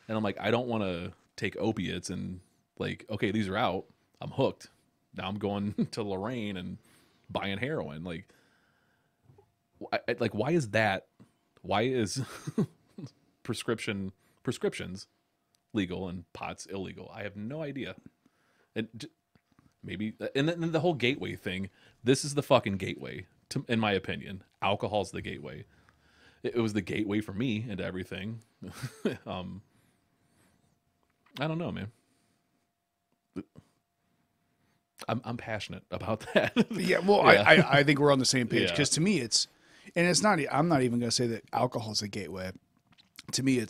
And I'm like, I don't want to take opiates and like, okay, these are out. I'm hooked. Now I'm going to Lorraine and buying heroin. Like, why is that? Why is prescriptions legal and pot's illegal? I have no idea. And maybe, and then the whole gateway thing. This is the fucking gateway, in my opinion. Alcohol's the gateway. It was the gateway for me into everything. I don't know, man. I'm passionate about that.
Yeah, well,
Yeah.
I think we're on the same page,
Yeah.
because to me it's not. I'm not even going to say that alcohol is a gateway. To me,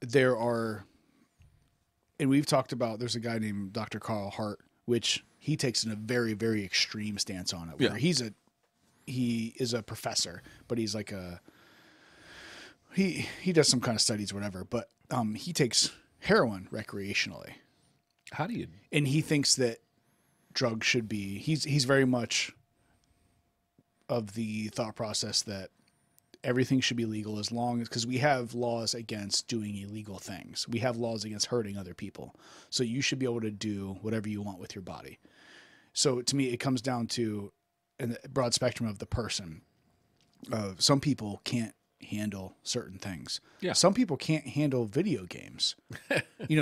there are, and we've talked about. There's a guy named Dr. Carl Hart, which he takes in a very, very extreme stance on it. Where
Yeah.
he is a professor, but he's like he does some kind of studies, whatever. But he takes heroin recreationally.
How do you?
And he thinks that drugs should be. He's very much of the thought process that everything should be legal as long as, because we have laws against doing illegal things. We have laws against hurting other people. So you should be able to do whatever you want with your body. So to me, it comes down to in the broad spectrum of the person. Some people can't handle certain things.
Yeah.
Some people can't handle video games.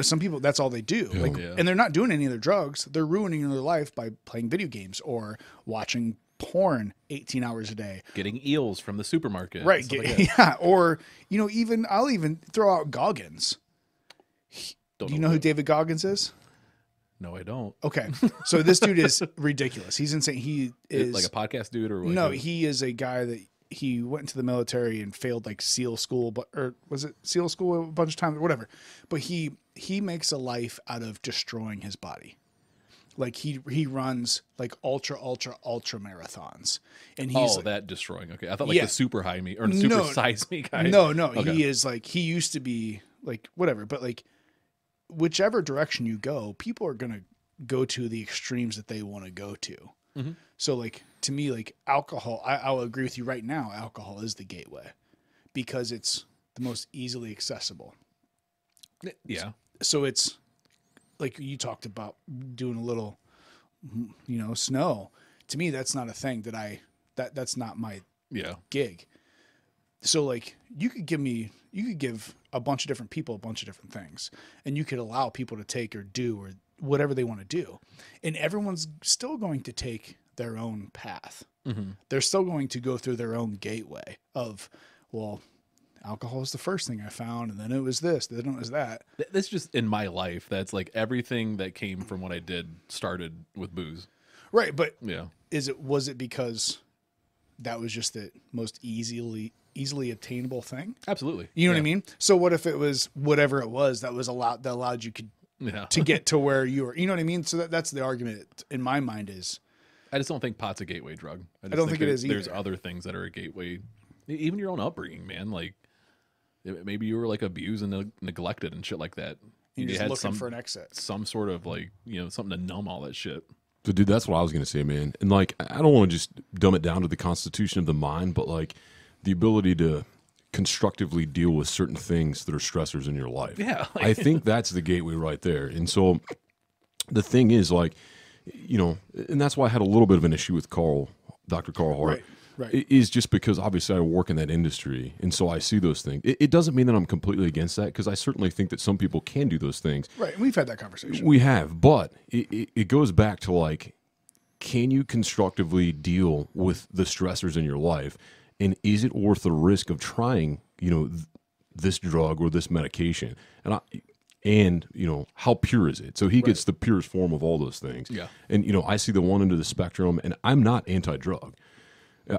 Some people, that's all they do.
Yeah.
And they're not doing any other drugs. They're ruining their life by playing video games or watching porn 18 hours a day.
Getting eels from the supermarket.
Right.
Stuff like that.
Yeah. Or, I'll even throw out Goggins.
Don't
Do you know who David Goggins is?
No, I don't.
Okay. So this dude is ridiculous. He's insane. He is
Like a podcast dude or
no, he is a guy that he went into the military and failed like SEAL school, or was it SEAL school a bunch of times, whatever. But he makes a life out of destroying his body. Like he runs like ultra marathons, and he's
that destroying. Okay, I thought like
Yeah.
the super high me or super size me guy.
no,
Okay.
he is like, he used to be like whatever, but like whichever direction you go, people are gonna go to the extremes that they want to go to.
Mm-hmm.
So like to me, like alcohol, I will agree with you right now. Alcohol is the gateway because it's the most easily accessible.
Yeah.
So it's like you talked about doing a little, snow. To me, that's not a thing that's not my
Yeah.
gig. So like you could give a bunch of different people a bunch of different things, and you could allow people to take or do or whatever they want to do, and everyone's still going to take their own path.
Mm-hmm.
They're still going to go through their own gateway of, well, alcohol is the first thing I found, and then it was this, then it was that.
That's just in my life. That's like everything that came from what I did started with booze.
Right, but
Yeah.
was it because that was just the most easily obtainable thing?
Absolutely.
You know what I
Yeah.
mean? So what if it was whatever it was that allowed you
Yeah.
to get to where you were? You know what I mean? So that's the argument in my mind is.
I just don't think pot's a gateway drug. I
don't think it is
There's
either.
other things that are a gateway. Even your own upbringing, man. Like maybe you were like abused and neglected and shit like that.
You're
You
just
had
looking for an exit.
some sort of like, something to numb all that shit.
So, dude, that's what I was going to say, man. And, like, I don't want to just dumb it down to the constitution of the mind, but, like, the ability to constructively deal with certain things that are stressors in your life.
Yeah.
I think that's the gateway right there. And so the thing is, like, and that's why I had a little bit of an issue with Dr. Carl Hart.
Right.
It is just because obviously I work in that industry, and so I see those things. It doesn't mean that I'm completely against that, because I certainly think that some people can do those things.
Right. And we've had that conversation.
We have, but it goes back to, like, can you constructively deal with the stressors in your life, and is it worth the risk of trying, this drug or this medication? And how pure is it? So he gets the purest form of all those things.
Yeah.
And I see the one end of the spectrum, and I'm not anti-drug.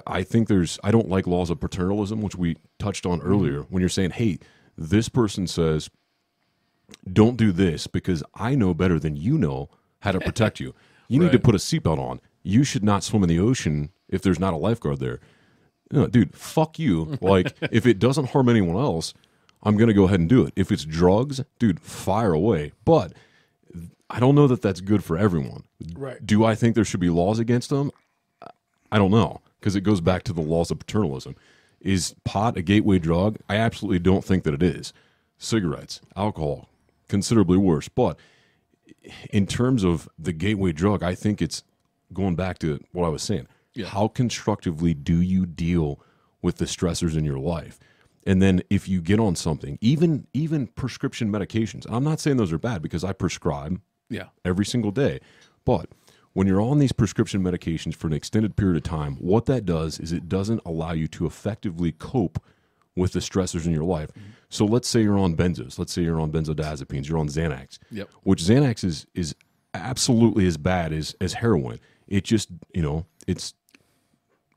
I think I don't like laws of paternalism, which we touched on earlier, when you're saying, hey, this person says, don't do this because I know better than you know how to protect you. You need to
Right.
put a seatbelt on. You should not swim in the ocean if there's not a lifeguard there. No, dude, fuck you. Like, if it doesn't harm anyone else, I'm going to go ahead and do it. If it's drugs, dude, fire away. But I don't know that that's good for everyone.
Right.
Do I think there should be laws against them? I don't know, because it goes back to the laws of paternalism. Is pot a gateway drug? I absolutely don't think that it is. Cigarettes, alcohol, considerably worse. But in terms of the gateway drug, I think it's going back to what I was saying.
Yeah.
How constructively do you deal with the stressors in your life? And then if you get on something, even prescription medications, and I'm not saying those are bad because I prescribe
Yeah.
every single day. But when you're on these prescription medications for an extended period of time, what that does is it doesn't allow you to effectively cope with the stressors in your life. So let's say you're on benzos. Let's say you're on benzodiazepines. You're on Xanax.
Yep.
Which Xanax is absolutely as bad as heroin. It just, it's...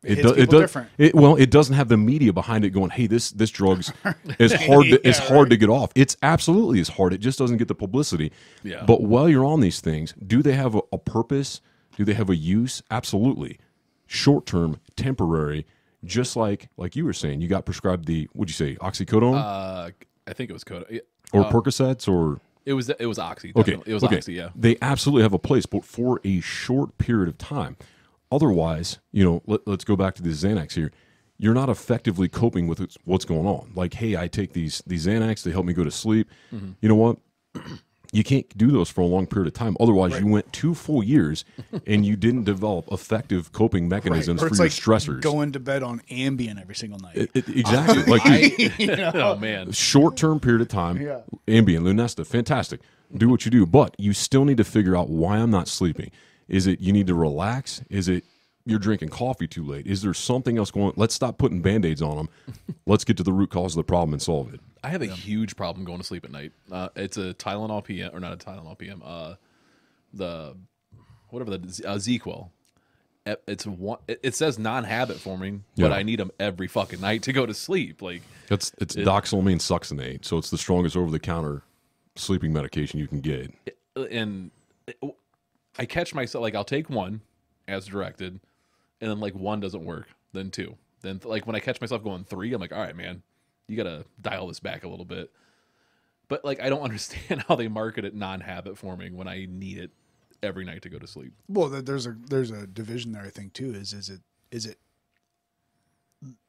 hits people different.
It doesn't have the media behind it going, hey, this drug's is hard to get off. It's absolutely as hard. It just doesn't get the publicity.
Yeah.
But while you're on these things, do they have a purpose? Do they have a use? Absolutely. Short term, temporary, just like you were saying, you got prescribed what'd you say, oxycodone
I think it was Coda.
or Percocets or
It was Oxy.
okay,
Definitely. It was
okay.
Oxy. Yeah.
They absolutely have a place, but for a short period of time. Otherwise, let's go back to the Xanax here. You're not effectively coping with what's going on. Like, hey, I take these Xanax, they help me go to sleep.
Mm-hmm.
You know what? You can't do those for a long period of time. Otherwise, you went 2 full years and you didn't develop effective coping mechanisms
Or
for
it's
your
like
stressors.
going to bed on Ambien every single night.
Exactly. Like, dude,
Oh man.
short-term period of time,
Yeah.
Ambien, Lunesta, fantastic. Do what you do, but you still need to figure out why I'm not sleeping. Is it you need to relax? Is it you're drinking coffee too late? Is there something else going on? Let's stop putting Band-Aids on them. Let's get to the root cause of the problem and solve it.
I have a huge problem going to sleep at night. It's a Tylenol PM, or not a Tylenol PM. The whatever the ZQL. It's one. It says non-habit forming, but
Yeah.
I need them every fucking night to go to sleep. Like
It's doxylamine succinate, so it's the strongest over-the-counter sleeping medication you can get.
and I catch myself like I'll take one as directed, and then like one doesn't work, then two, then like when I catch myself going three, I'm like, all right, man, you gotta dial this back a little bit. But like I don't understand how they market it non-habit forming when I need it every night to go to sleep.
Well, there's a division there. I think too. Is it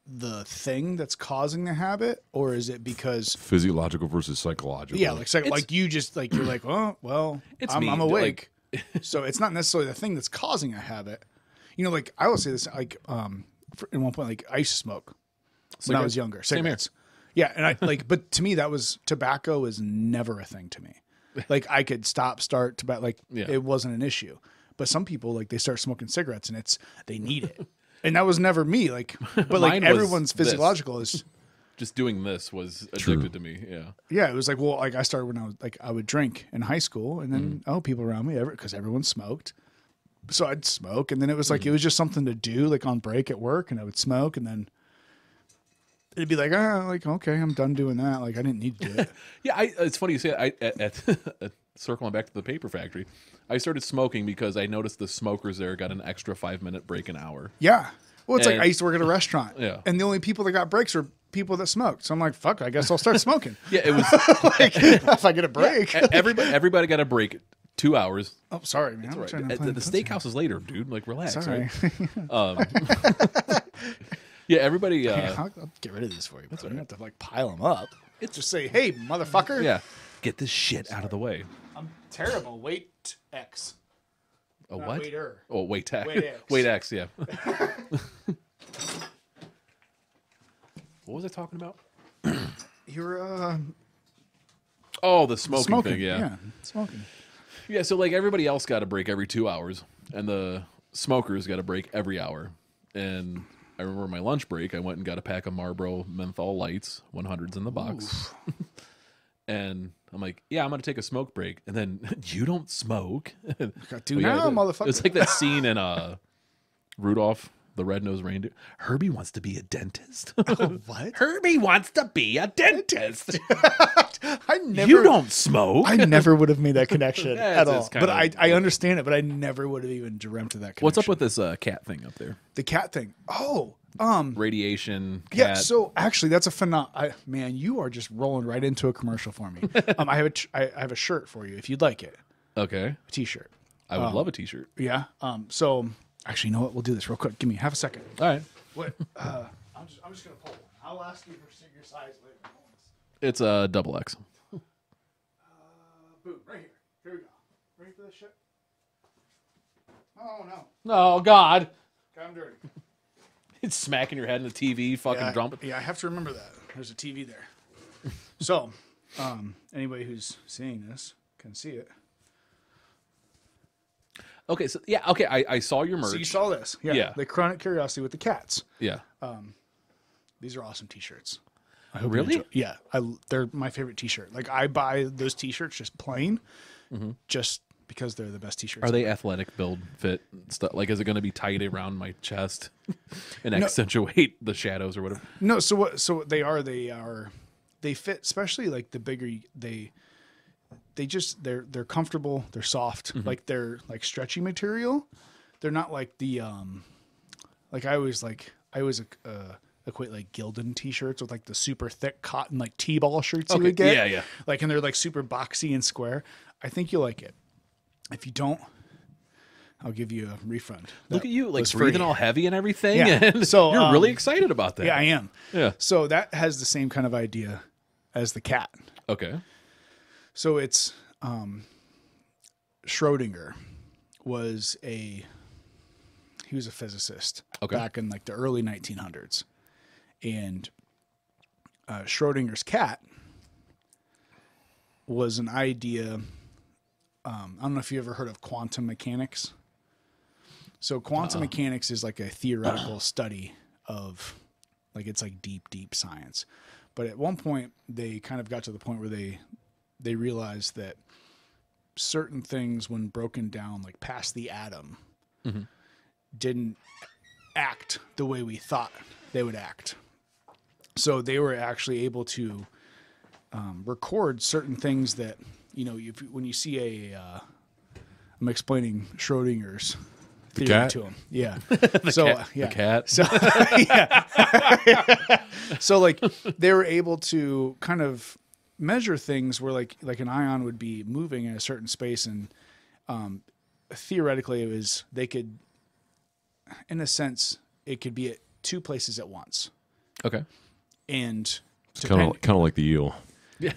the thing that's causing the habit, or is it because
Physiological versus psychological.
yeah, like you just like you're like, oh well,
It's
I'm
me,
awake, so it's not necessarily the thing that's causing a habit. Like I will say this, like at one point, like I used to smoke when I was
Cigarettes?
younger.
Same here.
Cigarettes. Yeah, and I like, but to me, that was tobacco was never a thing to me. Like I could stop, start tobacco, like
Yeah.
it wasn't an issue. But some people like they start smoking cigarettes and they need it, and that was never me. Like, but like
Mine was
everyone's
this.
physiological is.
Just doing this was
True.
addicted to me. Yeah.
Yeah, it was like, well, like I started when I was like, I would drink in high school, and then people around me, because everyone smoked, so I'd smoke, and then it was like it was just something to do, like on break at work, and I would smoke, and then it'd be like, like okay, I'm done doing that. Like I didn't need to do it.
Yeah, it's funny you say that. At circling back to the paper factory, I started smoking because I noticed the smokers there got an extra 5-minute break an hour.
Yeah, well, it's like
And-
I used to work at a restaurant,
Yeah.
and the only people that got breaks were people that smoked. So I'm like, fuck, I guess I'll start smoking.
Yeah, it was
Like if I get a break.
everybody got a break, 2 hours.
Oh, sorry, man. I'm
Right.
trying to
The
plan
steakhouse is later, dude. Like relax.
Sorry.
Right? Yeah, everybody.
I'll get rid of these for you. But you don't have to like pile them up. It's just say, hey, motherfucker.
Yeah, get this shit out of the way.
I'm terrible. Wait X.
A
Not
what?
waiter.
Oh, wait X.
Wait X.
Wait X. Yeah. What was I talking about?
You're
Oh, the smoking, thing.
Yeah, smoking.
Yeah, so like everybody else got a break every 2 hours, and the smokers got a break every hour, and I remember my lunch break. I went and got a pack of Marlboro menthol lights, 100s in the box, and I'm like, "Yeah, I'm gonna take a smoke break." And then you don't smoke,
Do now, motherfucker.
It's like that scene in Rudolph the Red-Nosed Reindeer. Herbie wants to be a dentist.
What?
Herbie wants to be a dentist.
I never.
You don't smoke.
I never would have made that connection
Yeah,
at
it's
all.
kinda-
But I understand it. But I never would have even dreamt of that connection.
What's up with this cat thing up there?
the cat thing? Oh,
Radiation. Cat.
yeah. So actually, that's a man, you are just rolling right into a commercial for me. I have a shirt for you if you'd like it.
Okay.
A t-shirt.
I would love a T-shirt.
Yeah. So actually, you know what? We'll do this real quick. Give me half a second.
All right.
What? I'm just gonna pull one. I'll ask you for your size later.
It's a double X.
Boom. Right here. Here we go. Ready for this shit? Oh no.
Oh God!
I'm dirty.
It's smacking your head in the TV. Fucking
Yeah,
drum.
yeah, I have to remember that. There's a TV there. So, anybody who's seeing this can see it.
Okay. So yeah. Okay. I saw your merch.
So you saw this. Yeah.
Yeah.
The Chronic Curiosity with the cats.
Yeah.
These are awesome t-shirts.
Really?
Yeah. They're my favorite t-shirt. Like I buy those t-shirts just plain, just because they're the best t-shirts.
Are they athletic build fit stuff? Like, is it going to be tight around my chest and accentuate the shadows or whatever?
No, so what they are, they fit, especially like the bigger they're comfortable, they're soft, like they're like stretchy material. They're not like the like I always equate like Gildan t-shirts with like the super thick cotton like T-ball shirts you would get.
Yeah, yeah.
Like, and they're like super boxy and square. I think you'll like it. If you don't, I'll give you a refund.
Look
That
at you, like
was
breathing
free.
all heavy and everything.
Yeah.
And
So,
you're really excited about that.
Yeah, I am.
Yeah.
So that has the same kind of idea as the cat.
Okay.
So it's Schrodinger was he was a physicist back in like the early 1900s, and Schrodinger's cat was an idea. I don't know if you ever heard of quantum mechanics. So quantum mechanics is like a theoretical study of, like, it's like deep science. But at one point they kind of got to the point where they realized that certain things, when broken down like past the atom, didn't act the way we thought they would act. So they were actually able to record certain things that, you know, when you see I'm explaining Schrodinger's theory
cat?
to him. Yeah.
The cat.
So yeah. So like they were able to kind of measure things where like an ion would be moving in a certain space, and theoretically they could, in a sense, it could be at two places at once.
Okay.
And
It's kind of like the eel.
And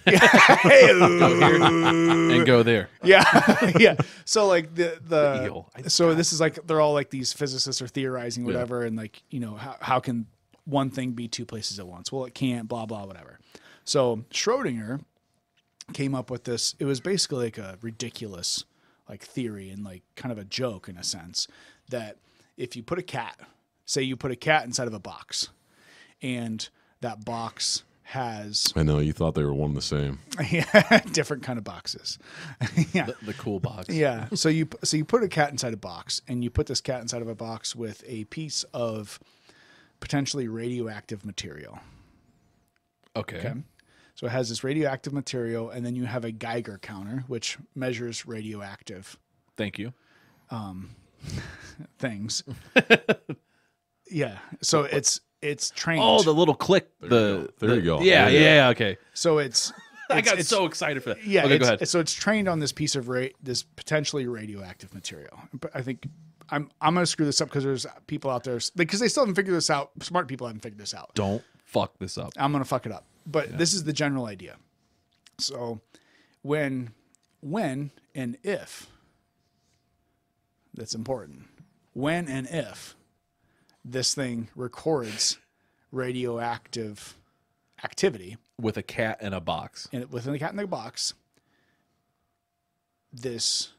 go there.
yeah. Yeah. So like the
eel.
so this is like they're all like these physicists are theorizing whatever, and like, you know, how can one thing be two places at once? Well, it can't, blah blah whatever. So Schrodinger came up with this. It was basically like a ridiculous like theory and like kind of a joke in a sense, that if you put say you put a cat inside of a box, and that box has
I know you thought they were one and the same.
different kind of boxes. Yeah.
The cool box.
Yeah. So you put a cat inside a box, and you put this cat inside of a box with a piece of potentially radioactive material.
Okay.
So it has this radioactive material, and then you have a Geiger counter, which measures radioactive
Thank you.
things. Yeah. So it's trained.
Oh, the little click.
There you go.
Yeah,
There you go.
yeah, okay.
So it's
I got
it's-
so excited for that.
Yeah.
Okay, go ahead.
So it's trained on this piece of this potentially radioactive material. But I think I'm going to screw this up because there's people out there, because they still haven't figured this out. Smart people haven't figured this out.
Don't fuck this up.
I'm going to fuck it up. But this is the general idea. So when and if, that's important. When and if this thing records radioactive activity
With a cat in a box.
within the cat in the box, this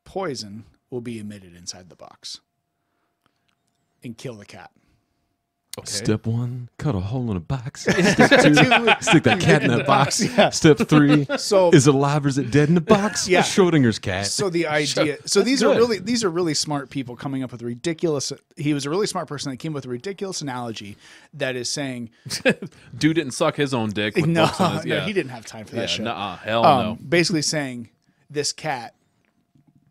poison will be emitted inside the box and kill the cat.
Okay.
Step 1, cut a hole in a box. Step 2, stick that cat in that box.
Yeah.
Step 3,
So-
is it alive or is it dead in the box?
Yeah.
Schrodinger's cat.
So the idea, so
That's
these are really smart people coming up with ridiculous. He was a really smart person that came up with a ridiculous analogy that is saying,
Dude didn't suck his own dick. With
no,
books on his,
no, he didn't have time for
Yeah,
that shit.
hell no.
Basically saying this cat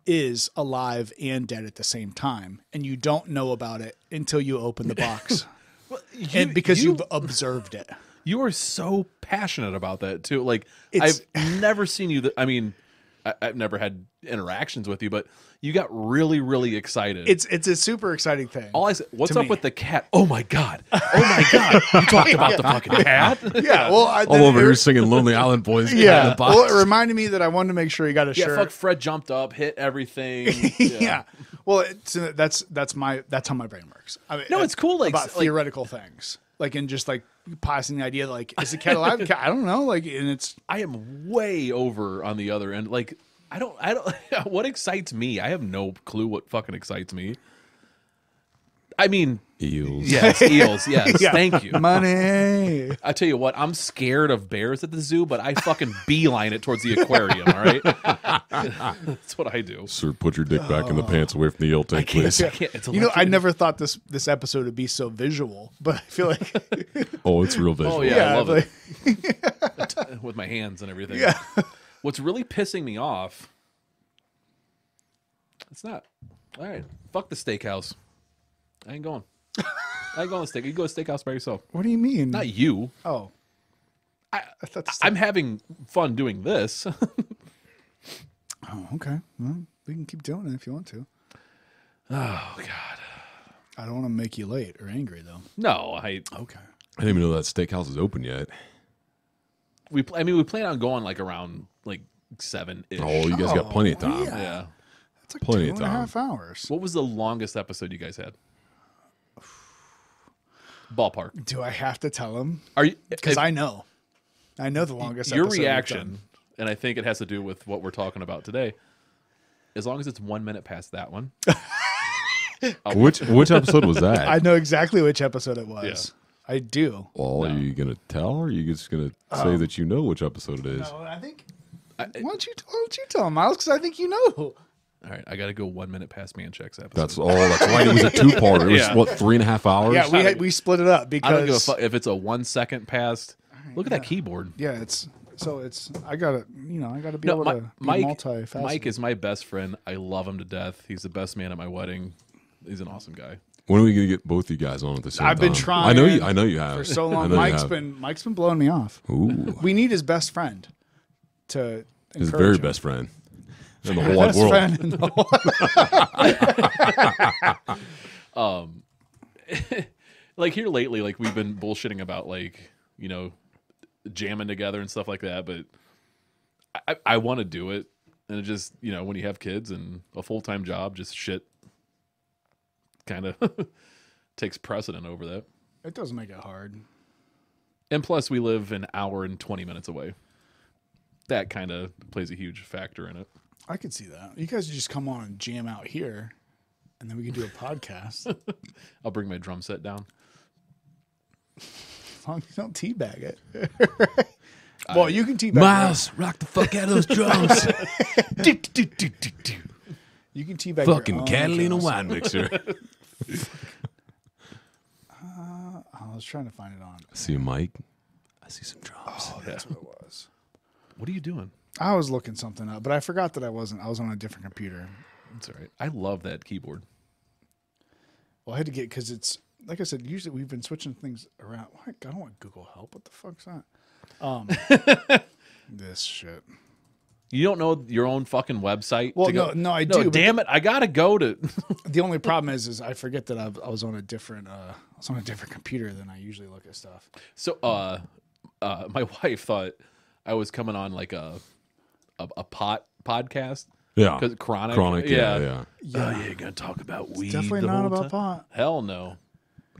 is alive and dead at the same time, and you don't know about it until you open the box, and because you've observed it.
You are so passionate about that too. Like
It's-
I've never seen you. I mean, I've never had interactions with you, but you got really, really excited.
It's a super exciting thing.
all I said. What's
to
up
me.
with the cat? Oh my god! Oh my god! You talked about the fucking cat?
Yeah, well,
All over here singing Lonely Island Boys. Cat in
Yeah,
the box.
well, it reminded me that I wanted to make sure he got a
Yeah,
shirt.
fuck. Fred jumped up, hit everything.
Yeah. Well, that's how my brain works. I mean,
No, it's cool, like-
about theoretical things, like and just like passing the idea, like is the cat alive? I don't know. Like, and it's
I am way over on the other end. Like I don't. What excites me? I have no clue what fucking excites me. I mean,
Eels.
yes, eels. Yes,
Yeah.
thank you.
money.
I tell you what, I'm scared of bears at the zoo, but I fucking beeline it towards the aquarium. All right, that's what I do.
Sir, put your dick back in the pants away from the eel tank, please.
I can't. It's
You know, I
electric-
never thought this episode would be so visual, but I feel like
Oh, it's real visual.
Oh yeah, I love
like,
it with my hands and everything.
Yeah.
What's really pissing me off? It's not. All right, fuck the steakhouse. I ain't going. I ain't going to steak. You go to steakhouse by yourself.
What do you mean?
Not you.
Oh,
I
thought the
I'm having fun doing this.
oh, okay. Well, we can keep doing it if you want to.
Oh God.
I don't want to make you late or angry though.
No, I.
Okay.
I didn't even know that steakhouse is open yet.
We plan on going like around like 7-ish.
Oh, you guys got plenty of time.
yeah.
Yeah.
It's like
Plenty
two
of
and a
time.
half hours.
What was the longest episode you guys had? Ballpark.
Do I have to tell him?
Are you?
Because
if-
I know the longest.
your
episode we've
reaction,
done.
and I think it has to do with what we're talking about today. As long as it's 1 minute past that one,
Which episode was that?
I know exactly which episode it was. I do.
Well, are you going to tell or are you just going to say that you know which episode it is?
No, I think. Why don't you tell him, Miles? Because I think you know.
all right, I got to go 1 minute past Mancheck's episode.
That's all. That's right. It was a two-parter. It was,
Yeah.
what, 3.5 hours?
Yeah, we split it up because
I don't give a fuck if it's a 1 second past. Look at that keyboard.
Yeah, it's I gotta be
No,
able to be
Mike
multifaceted.
is my best friend. I love him to death. He's the best man at my wedding. He's an awesome guy.
When are we going to get both you guys on at the same time?
I've been trying.
I know you have.
for so
I
long.
know you
Mike's
have.
been blowing me off.
Ooh.
We need his best friend to
His
encourage
very
him.
best friend in the whole wide
Best
world.
friend in the whole
Like here lately, like we've been bullshitting about like, you know, jamming together and stuff like that, but I want to do it. And it just, you know, when you have kids and a full-time job, just shit kind of takes precedent over that.
It doesn't make it hard.
And plus we live an hour and 20 minutes away. That kind of plays a huge factor in it.
I could see that. You guys just come on and jam out here, and then we can do a podcast.
I'll bring my drum set down.
As long as you don't teabag it. Well, you can teabag it.
Miles, rock the fuck out of those drums.
You can teabag
Fucking
your own
Catalina
drums.
wine mixer.
I was trying to find it on.
I see a mic. I see some drums.
Oh, that's what it was.
What are you doing?
I was looking something up, but I forgot that I wasn't. I was on a different computer.
That's all right. I love that keyboard.
Well, I had to get because it's like I said. Usually we've been switching things around. What? I don't want Google Help. What the fuck's that? This shit.
You don't know your own fucking website?
Well,
to go,
no, I do, but
Damn it! I gotta go to.
The only problem is I forget that I was on a different. I was on a different computer than I usually look at stuff.
So, my wife thought I was coming on like a podcast.
Yeah.
Because chronic.
Chronic, yeah.
Oh, yeah, you're gonna talk about weed.
Definitely
the
not
whole
about
time?
pot.
Hell no.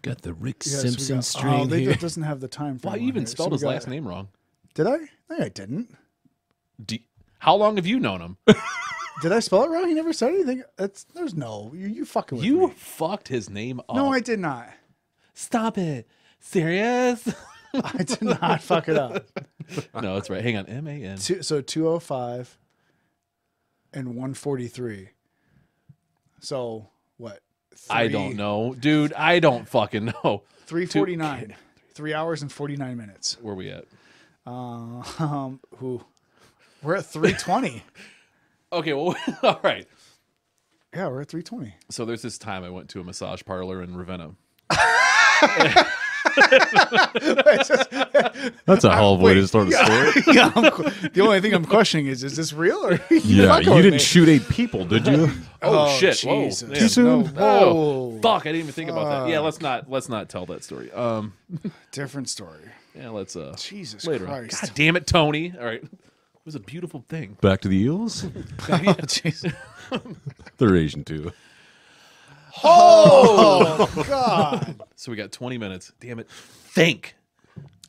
Got the Rick
Yes, we
Simpson
got-
strain
they
here.
doesn't have the time for.
Why you
one
even
here, so
spelled
we
his
got-
last name wrong?
Did I? No, I didn't.
How long have you known him?
Did I spell it wrong? He never said anything. There's no. You fucking with
You
me.
fucked his name up.
No, I did not.
Stop it. Serious?
I did not fuck it up.
No, that's right. Hang on. MAN.
So 205 and 143. So what?
I don't know. Dude, I don't fucking know.
3:49. 3 hours and 49 minutes.
Where we at?
Who? We're at 3:20.
Okay, well, all right.
Yeah, we're at 3:20.
So there's this time I went to a massage parlor in Ravenna.
That's a hell of a way to start a story.
Yeah, the only thing I'm questioning is this real or
Yeah,
fucking
you
with
didn't
me?
shoot 8 people, did you?
Oh, shit.
Jesus.
Whoa.
Too
Yeah.
soon?
Oh, fuck. I didn't even think about that. Yeah, let's not tell that story.
Different story.
Yeah, let's
Jesus
later on.
Christ.
God damn it, Tony. All right. It was a beautiful thing.
Back to the Eels?
Oh, Jesus.
They're Asian too.
Oh, God.
So we got 20 minutes. Damn it. Think.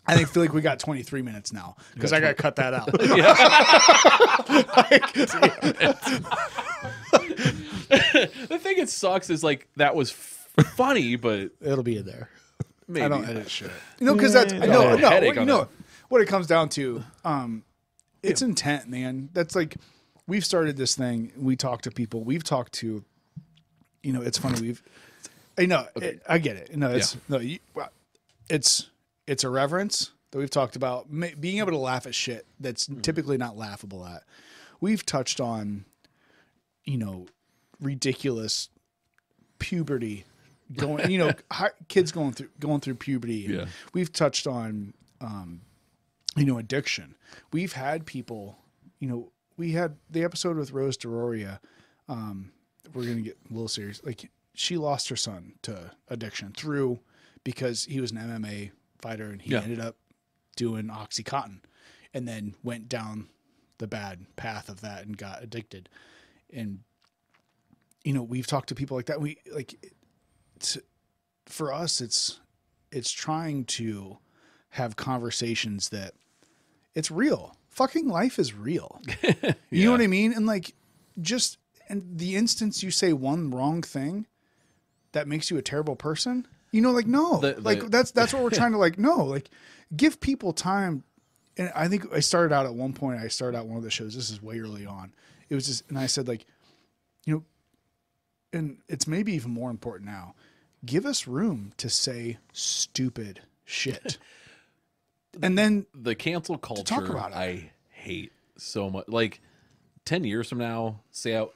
I feel like we got 23 minutes now because I got to cut that out.
The thing it sucks is like that was funny, but
It'll be in there.
maybe.
I don't edit shit. Because that's
I have a headache on that.
what it comes down to. It's intent, man. That's like we've started this thing. We talk to people. We've talked to. It's funny. I know. I get it. No, it's it's a reverence that we've talked about. Being able to laugh at shit that's typically not laughable at. We've touched on, ridiculous puberty going. Kids going through puberty.
Yeah.
We've touched on, addiction. We've had people. We had the episode with Rose DeRoria. We're gonna get a little serious. Like she lost her son to addiction because he was an MMA fighter and he ended up doing OxyContin and then went down the bad path of that and got addicted. And we've talked to people like that. For us, it's trying to have conversations that it's real. Fucking life is real. You know what I mean? And and the instance you say one wrong thing that makes you a terrible person, no, that's what we're trying to give people time. And I think I started out at one point, one of the shows, this is way early on. It was just, and I said and it's maybe even more important now, give us room to say stupid shit. And then
The cancel culture
talk about it.
I hate so much. Like 10 years from now,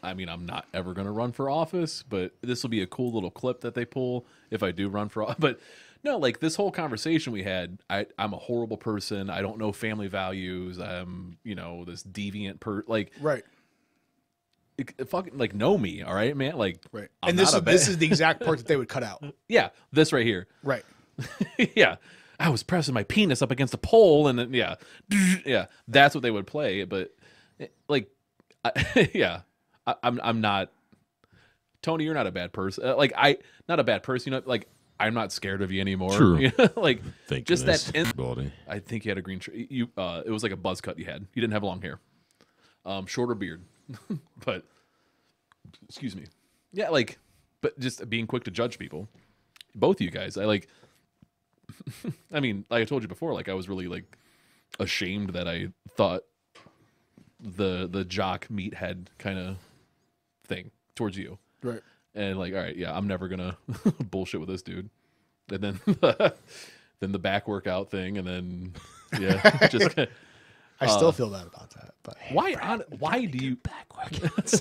I'm not ever going to run for office, but this will be a cool little clip that they pull if I do run for office. But no, this whole conversation we had, I'm a horrible person. I don't know family values. I'm, this deviant
right.
Fucking know me. All right, man. Right. I'm
And
not
this is the exact part that they would cut out.
yeah, this right here.
Right.
Yeah. I was pressing my penis up against a pole and then, yeah, that's what they would play. But I'm not, Tony, you're not a bad person. Not a bad person. I'm not scared of you anymore.
True.
Thank just that. I think you had a green shirt. It was like a buzz cut you had. You didn't have long hair, shorter beard, but excuse me. Yeah. But just being quick to judge people, both of you guys, I mean, like I told you before, I was really ashamed that I thought the jock meathead kind of thing towards you.
Right.
And all right, yeah, I'm never gonna bullshit with this dude. And then then the back workout thing, and then just
I still feel bad about that. But
why do you back workouts?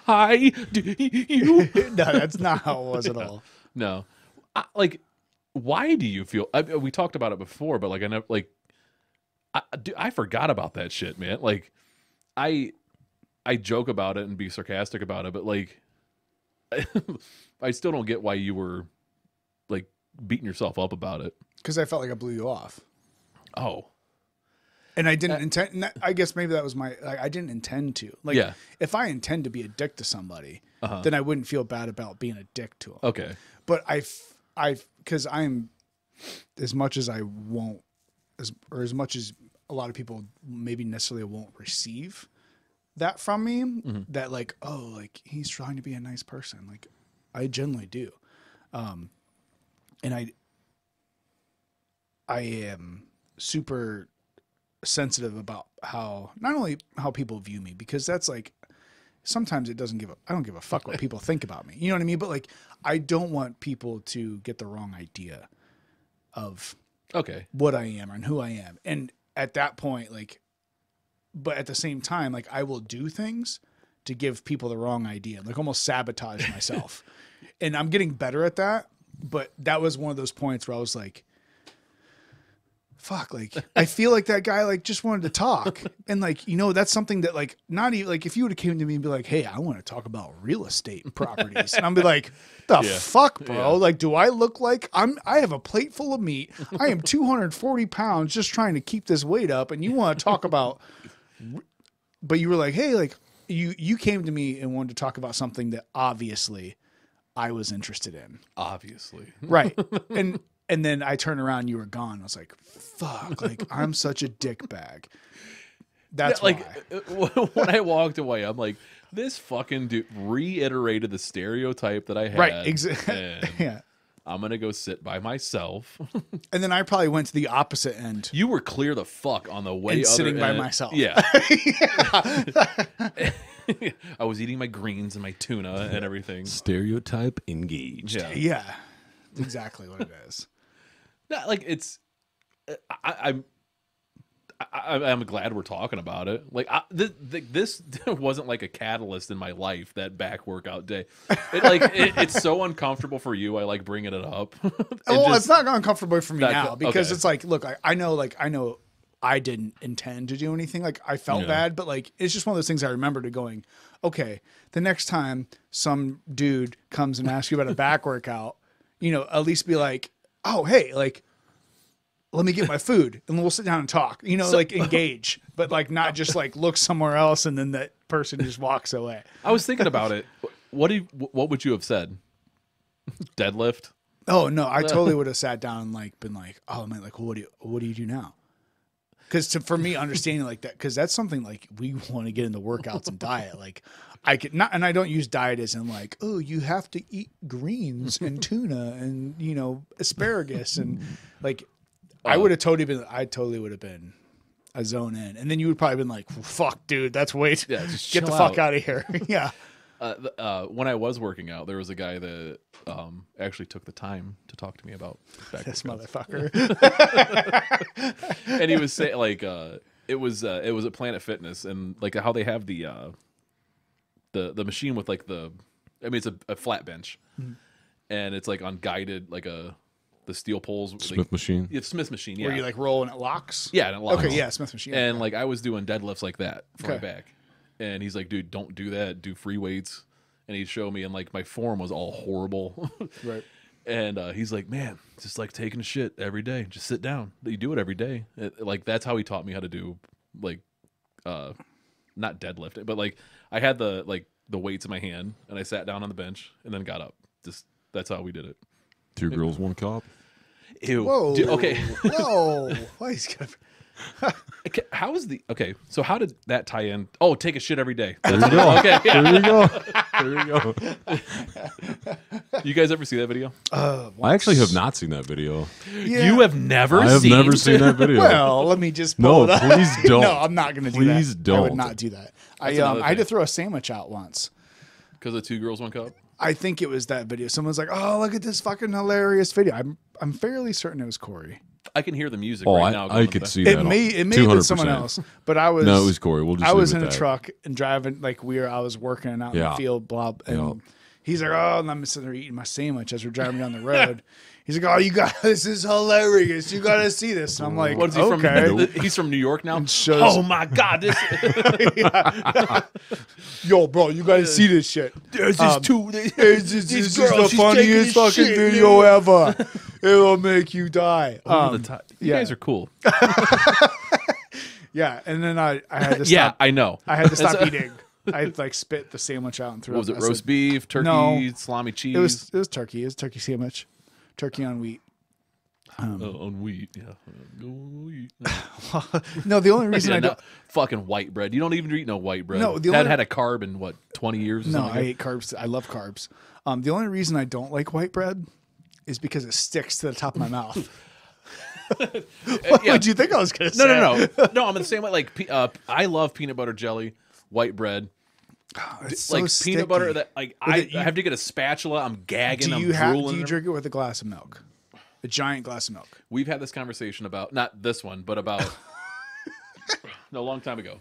Hi, do you?
no, that's not how it was at all.
No, why do you feel? We talked about it before, but I never I forgot about that shit, man. I joke about it and be sarcastic about it, but I still don't get why you were beating yourself up about it.
Because I felt like I blew you off.
Oh,
and I didn't intend. And I guess maybe that was I didn't intend to. If I intend to be a dick to somebody, then I wouldn't feel bad about being a dick to them.
okay.
But because I'm, as much as I won't, as much as a lot of people maybe necessarily won't receive, that from me, that like, oh, like he's trying to be a nice person. Like I generally do. And I am super sensitive about not only how people view me, because that's like, sometimes I don't give a fuck what people think about me. You know what I mean? But like, I don't want people to get the wrong idea of what I am and who I am. And at that point, like, but at the same time, like I will do things to give people the wrong idea, like almost sabotage myself. And I'm getting better at that. But that was one of those points where I was like, fuck, like I feel like that guy like just wanted to talk. And like, you know, that's something that like, not even like if you would have came to me and be like, hey, I want to talk about real estate properties. And I'd be like, the fuck, bro? Yeah. Like, do I look like I have a plate full of meat. I am 240 pounds just trying to keep this weight up. And you want to talk about, but you were like, hey, like you came to me and wanted to talk about something that obviously I was interested in.
Obviously.
Right. And then I turned around, you were gone. I was like, fuck, like I'm such a dick bag. That's
like when I walked away, I'm like, this fucking dude reiterated the stereotype that I had.
Right. Exactly. Yeah.
I'm going to go sit by myself.
And then I probably went to the opposite end.
You were clear the fuck on the way.
And sitting by myself.
Yeah. I was eating my greens and my tuna and everything.
Stereotype engaged.
Yeah.
Yeah. That's exactly what it is.
Not like it's. I'm glad we're talking about it. Like this wasn't like a catalyst in my life. That back workout day, it's so uncomfortable for you. I like bringing it up.
It's not uncomfortable for me now because it's like, look, I know I didn't intend to do anything. Like I felt bad, but like it's just one of those things I remember to going, okay, the next time some dude comes and asks you about a back workout, you know, at least be like, oh, hey, like, let me get my food and we'll sit down and talk, you know, like engage, but like not just like look somewhere else and then that person just walks away.
I was thinking about it. What would you have said? Deadlift?
Oh no, I totally would have sat down and like been like, oh man, like, well, what do you do now? Because for me, understanding like that, because that's something like we want to get into workouts and diet. Like I could not, and I don't use diet as in like, oh, you have to eat greens and tuna and, you know, asparagus and like, I totally would have been a zone in. And then you would probably been like, fuck, dude, that's way too, get the fuck out of here. Yeah.
When I was working out, there was a guy that actually took the time to talk to me about back
this motherfucker.
And he was saying like it was at Planet Fitness and like how they have the machine with like it's a flat bench and it's like on guided like the steel poles.
Smith machine.
It's Smith machine. Yeah.
Where you like roll and it locks.
Yeah, and it locks.
Okay, yeah, Smith machine.
And like I was doing deadlifts like that for my back. And he's like, dude, don't do that. Do free weights. And he'd show me, and like my form was all horrible.
Right.
And he's like, man, just like taking a shit every day. Just sit down. You do it every day. Like that's how he taught me how to do like, not deadlift, but like I had the weights in my hand, and I sat down on the bench, and then got up. Just that's how we did it.
2 girls, 1 cup.
Ew.
Whoa.
Okay.
Whoa. Why is he
How is so how did that tie in? Oh, take a shit every day.
There you go.
Okay, yeah.
There you go. There you go.
You guys ever see that video?
I actually have not seen that video.
Yeah.
You have never
I have never seen that video.
Well, let me just pull
No,
it up.
please don't.
No, I'm not going to do that.
Please don't.
I would not do that. I
another
had to
thing.
throw a sandwich out once.
Because of 2 girls, 1 cup?
I think it was that video. Someone's like, "Oh, look at this fucking hilarious video." I'm fairly certain it was Corey.
I can hear the music
Oh,
right now.
I could see that.
It may have been someone else, but I was.
No, it was Corey. We'll just
I was
leave
in
it
a
at that.
truck and driving like I was working out in the field, blah, and he's like, "Oh," and I'm sitting there eating my sandwich as we're driving down the road. He's like, "Oh, this is hilarious. You got to see this." And I'm like,
What is he
okay.
from? He's from New York now?
shows-
Oh my God. This
Yo, bro, you got to see this shit.
There's these two.
This is the funniest fucking video ever. It'll make you die.
You guys are cool.
Yeah, and then I had to stop.
Yeah, I know.
I had to stop eating. I like spit the sandwich out and threw
What was
up.
it?
I
Roast
said,
beef, turkey,
No.
salami cheese?
It was turkey. It was turkey sandwich. Turkey on wheat.
On wheat, yeah. Go on wheat.
No, the only reason
Yeah,
I don't.
fucking white bread. You don't even eat no white bread.
No, the
that
only-
had a carb in what 20 years? Or
No,
something
I hate carbs. I love carbs. The only reason I don't like white bread is because it sticks to the top of my mouth. What
yeah.
would you think I was going to
No,
say?
no. I'm the same way. Like, I love peanut butter jelly, white bread,
It's so
like
sticky.
peanut butter. That like I
it- you-
have to get a spatula. I'm gagging.
Do
I'm
you
drooling.
drink it with a glass of milk? A giant glass of milk.
We've had this conversation about not this one, but about no, a long time ago.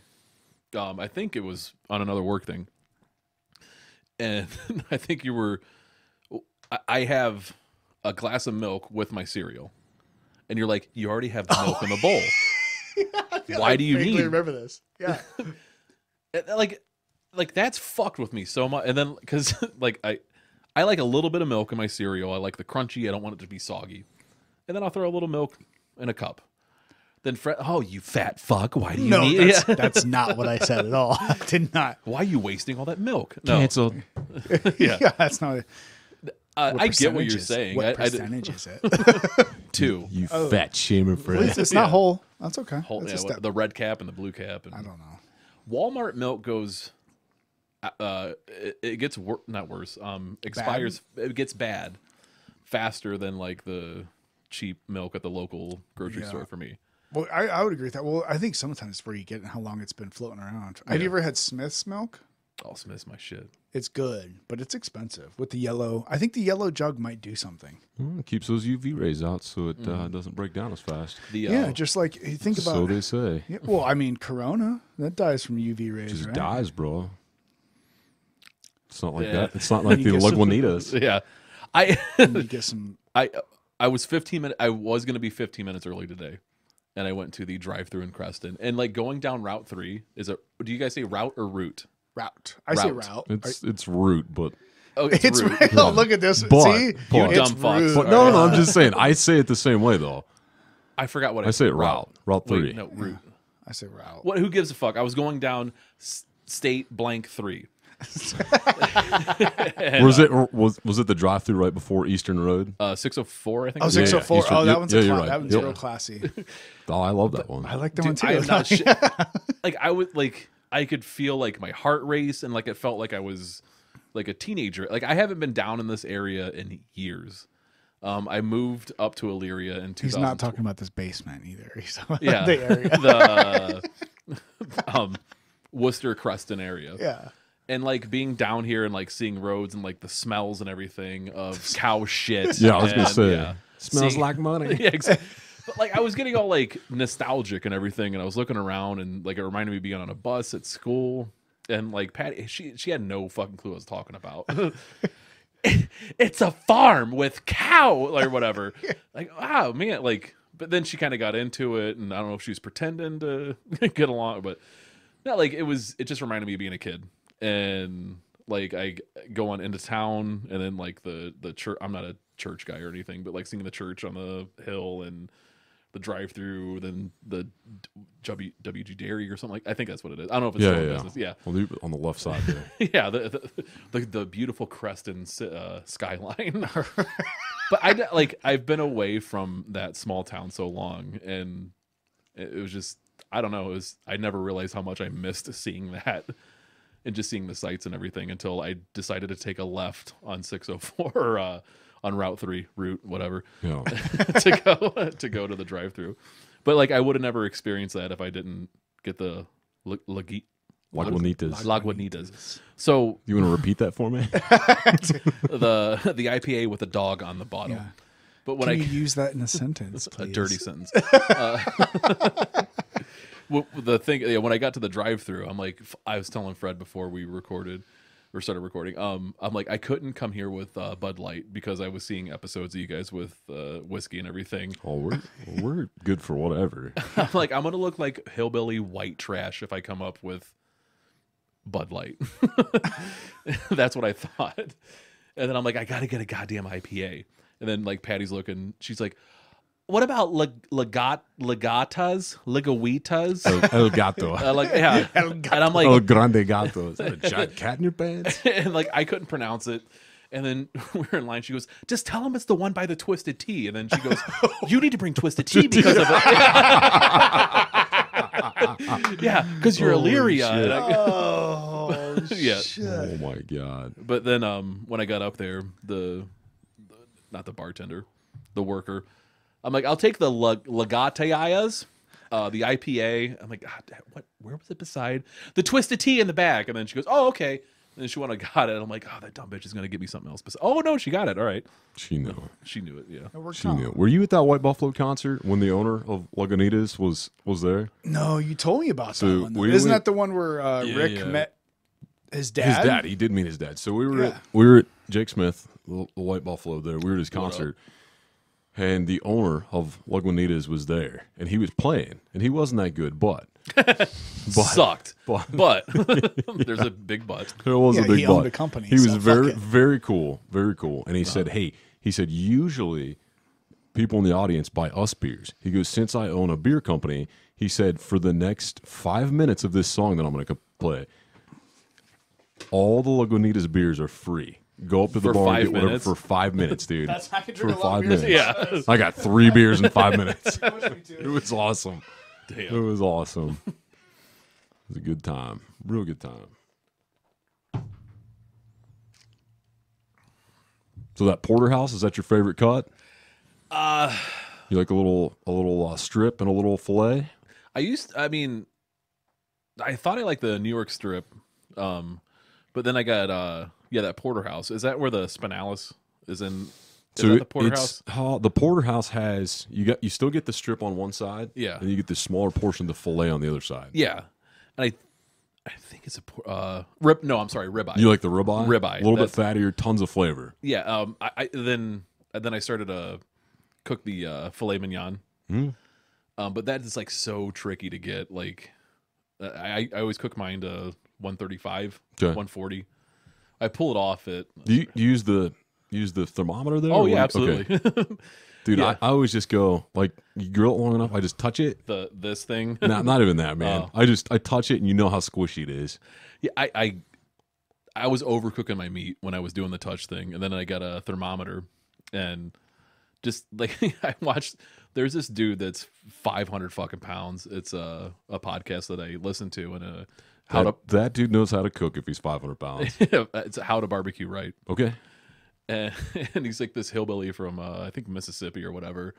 I think it was on another work thing, and I think you were. I have a glass of milk with my cereal, and you're like, you already have the milk in the bowl. Why do you
vaguely
need?
remember this? Yeah.
Like that's fucked with me so much. And then because like I like a little bit of milk in my cereal. I like the crunchy. I don't want it to be soggy. And then I'll throw a little milk in a cup. Then oh, you fat fuck! Why do you
No,
need?
that's not what I said at all. I did not.
Why are you wasting all that milk? No,
Canceled.
yeah.
Yeah, that's not.
I get what you're
percentage is-
saying.
What
I
percentage is it?
two.
You fat shaming
At
friend.
least it's not
Yeah.
whole. That's okay.
Whole,
That's
yeah,
a step.
the red cap and the blue cap. And
I don't know.
Walmart milk goes. It gets not worse. Expires. It gets bad faster than like the cheap milk at the local grocery
Yeah.
store for me.
Well, I would agree with that. Well, I think sometimes it's where you get and how long it's been floating around. Have you ever had Smith's milk?
Oh, Smith's my shit.
It's good, but it's expensive. With the yellow, I think the yellow jug might do something.
Well, it keeps those UV rays out so it doesn't break down as fast.
The
Yeah, just like you think about.
So they say.
Yeah, well, I mean, Corona that dies from UV rays,
Just
right?
dies, bro. It's not like
Yeah.
that. It's not like
You
the
get some-
Lagunitas.
yeah. I
You get some.
I was 15 minutes. I was going to be 15 minutes early today, and I went to the drive-through in Creston. And like going down Route 3 is a. Do you guys say route or route?
Route. I say
Route.
route.
It's root, but
Oh,
It's
route.
real. Look at this.
But-
See,
but-
You
It's
dumb fucks.
rude.
But
no, I'm just saying. I say it the same way though.
I forgot what
I say it route
Wait,
3.
no, route.
I say route.
What? Who gives a fuck? I was going down state blank 3.
Was it the drive-through right before Eastern Road?
604, I think.
Oh,
it was.
604.
Eastern-
Oh, that
yep,
one's
yeah,
a
you're
cla-
right.
that one's
Yep.
real classy.
Oh, I love that one.
I like that one too.
I am not shit. Like I would like I could feel like my heart race and like it felt like I was like a teenager. Like I haven't been down in this area in years. I moved up to Elyria in 2000.
He's not talking about this basement either. He's talking about
Yeah,
the area.
the Worcester Creston area.
Yeah.
And like being down here and like seeing roads and like the smells and everything of cow shit.
Yeah, I was gonna
and,
say.
yeah.
Smells
Seeing-
like money.
Yeah, exactly. But like I was getting all like nostalgic and everything, and I was looking around, and like it reminded me of being on a bus at school, and like Patty, she had no fucking clue what I was talking about. It's a farm with cow or whatever. Like, wow, man, like. But then she kind of got into it, and I don't know if she was pretending to get along, but no, like it just reminded me of being a kid, and like I go on into town, and then like the church. I'm not a church guy or anything, but like seeing the church on the hill and the drive-through, then the WG Dairy or something like. I think that's what it is. I don't know if it's still in business. Yeah,
Well, on the left side there.
yeah, the beautiful Creston skyline. But I've been away from that small town so long, and it was just I don't know. I never realized how much I missed seeing that and just seeing the sights and everything until I decided to take a left on 604 on Route 3, whatever,
Yeah.
to go to the drive-through. But like I would have never experienced that if I didn't get the
Lagunitas.
Lagunitas. So
You want to repeat that for me?
the IPA with a dog on the bottom.
Yeah.
But when
Can
I
you use that in a sentence,
a
please?
dirty sentence. Well, the thing, yeah, when I got to the drive-through, I'm like, I was telling Fred before we started recording. I'm like, I couldn't come here with Bud Light because I was seeing episodes of you guys with whiskey and everything.
Oh, we're good for whatever.
I'm like, I'm gonna look like hillbilly white trash if I come up with Bud Light. That's what I thought. And then I'm like, I gotta get a goddamn IPA. And then like Patty's looking, she's like, what about legatas?
El gato.
Like, yeah. And I'm like,
El grande gato. Is that a giant cat in your pants?
and like I couldn't pronounce it. And then we were in line. She goes, "Just tell him it's the one by the Twisted Tea." And then she goes, "You need to bring Twisted Tea because of it." Yeah, because you're Illyria. And
Oh,
Yeah.
shit.
Oh my god.
But then when I got up there, not the bartender, the worker, I'm like, "I'll take the Lagateas, the IPA." I'm like, "God, where was it beside the Twisted Tea in the back?" And then she goes, "Oh, okay." And then she went and got it. And I'm like, "Oh, that dumb bitch is gonna give me something else." Oh no, she got it. All right,
She knew.
she knew it. Yeah.
It worked
She
out.
knew. Were you at that White Buffalo concert when the owner of Lagunitas was there?
No, you told me about
So
that one. though.
we
Isn't
went-
that the one where Rick
yeah.
met his dad?
His dad. He did mean his dad. So we were
Yeah.
we were at Jake Smith, the White Buffalo. There, we were at his concert, and the owner of Lagunitas was there, and he was playing, and he wasn't that good, but
Sucked.
but-
There's a big but.
there was
Yeah,
a big
he owned
but.
a company,
He was
so fuck
very
it.
very cool, and he said, "Hey," he said, "usually people in the audience buy us beers." He goes, "Since I own a beer company," he said, "for the next 5 minutes of this song that I'm going to play, all the Lagunitas beers are free. Go up to the
For
bar and
5
get whatever
minutes?
for 5 minutes, dude.
That's I can
for
drink a lot
5
of beers.
minutes.
Yeah.
I got 3 beers in 5 minutes. It was awesome. It
Damn.
was awesome. It was a good time. Real good time. So that porterhouse, is that your favorite cut? You like a little strip and a little fillet?
I mean, I thought I liked the New York strip, but then I got that porterhouse. Is that where the spinalis is in? Is that the porterhouse?
The porterhouse has you still get the strip on one side,
Yeah.
and you get the smaller portion of the fillet on the other side.
Yeah, and I think it's a rib. No, I'm sorry, ribeye.
You like the ribeye?
Ribeye,
a little bit
that's-
fattier, tons of flavor.
Yeah. Then I started to cook the filet mignon.
Mm.
But that is like so tricky to get. Like, I always cook mine to 135,
Okay.
140. I pull it off at.
Do you use the thermometer there?
Oh
or
yeah,
what do you- okay.
absolutely.
Dude,
Yeah.
I always just go like you grill it long enough. I just touch it.
This thing.
Not even that, man.
Oh.
I touch it, and you know how squishy it is.
Yeah, I was overcooking my meat when I was doing the touch thing, and then I got a thermometer, and just like I watched. There's this dude that's 500 fucking pounds. It's a podcast that I listen to, and
That dude knows how to cook if he's 500 pounds.
it's how to barbecue right.
Okay.
And he's like this hillbilly from I think Mississippi or whatever,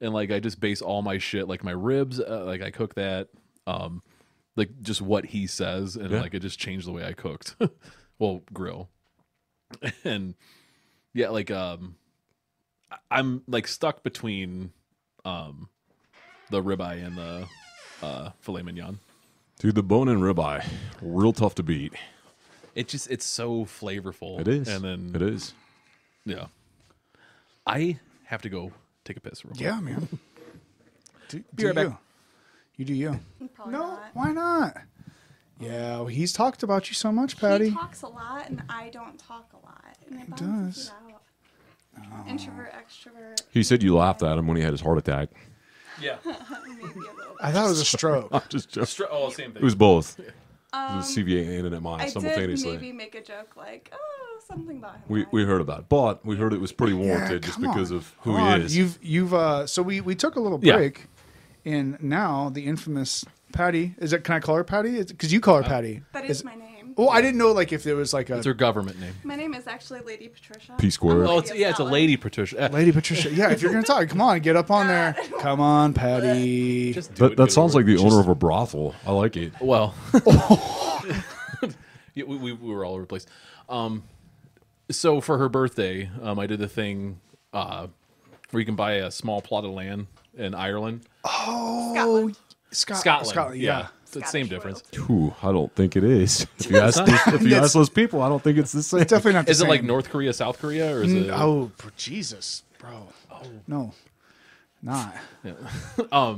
and like I just base all my shit, like my ribs, like I cook that, like just what he says, and
Yeah.
like it just changed the way I cooked. Well, grill, and yeah, like I'm like stuck between the ribeye and the filet mignon.
Dude, the bone-in ribeye, real tough to beat.
It's so flavorful.
It is.
and then
It is.
Yeah. I have to go take a piss real quick.
Yeah, man.
Be right back.
You do you.
Probably
No,
not.
why not? Yeah, well, he's talked about you so much,
He
Patty.
talks a lot, and I don't talk a lot. And it
does.
balances it out. Introvert, extrovert.
He said you laughed at him when he had his heart attack.
Yeah.
Maybe a little
I thought it was a stroke.
I'm just joking.
Oh, same
It
thing.
was both. It
Um,
was CVA and an MI
I
simultaneously.
did maybe make a joke like, oh, something about him.
We heard about it, but we heard it was pretty warranted just
come
because
on.
of who
Come
he
on.
is.
You've so we took a little
Yeah.
break, and now the infamous Patty. Is it? Can I call her Patty? Because you call her Patty.
That is my name.
Well, I didn't know like if there was like
It's
a
her government name.
My name is actually Lady Patricia.
P squared.
I'm
Oh,
Lady
it's
of
it's a
Scotland.
lady, Patricia.
Lady Patricia. Yeah, if you're gonna talk, come on, get up on there. Come on, Patty.
Just do it,
That
do
sounds
it.
like the owner of a brothel. I like it.
Well, yeah, we were all over the place. So for her birthday, I did the thing where you can buy a small plot of land in Ireland,
Scotland.
Scotland. Yeah.
It's the same difference.
Ooh, I don't think it is. If you ask those people, I don't think it's the same.
Definitely not. The
Is it like
same.
North Korea, South Korea, or is it?
Oh, Jesus, bro. Oh no, not.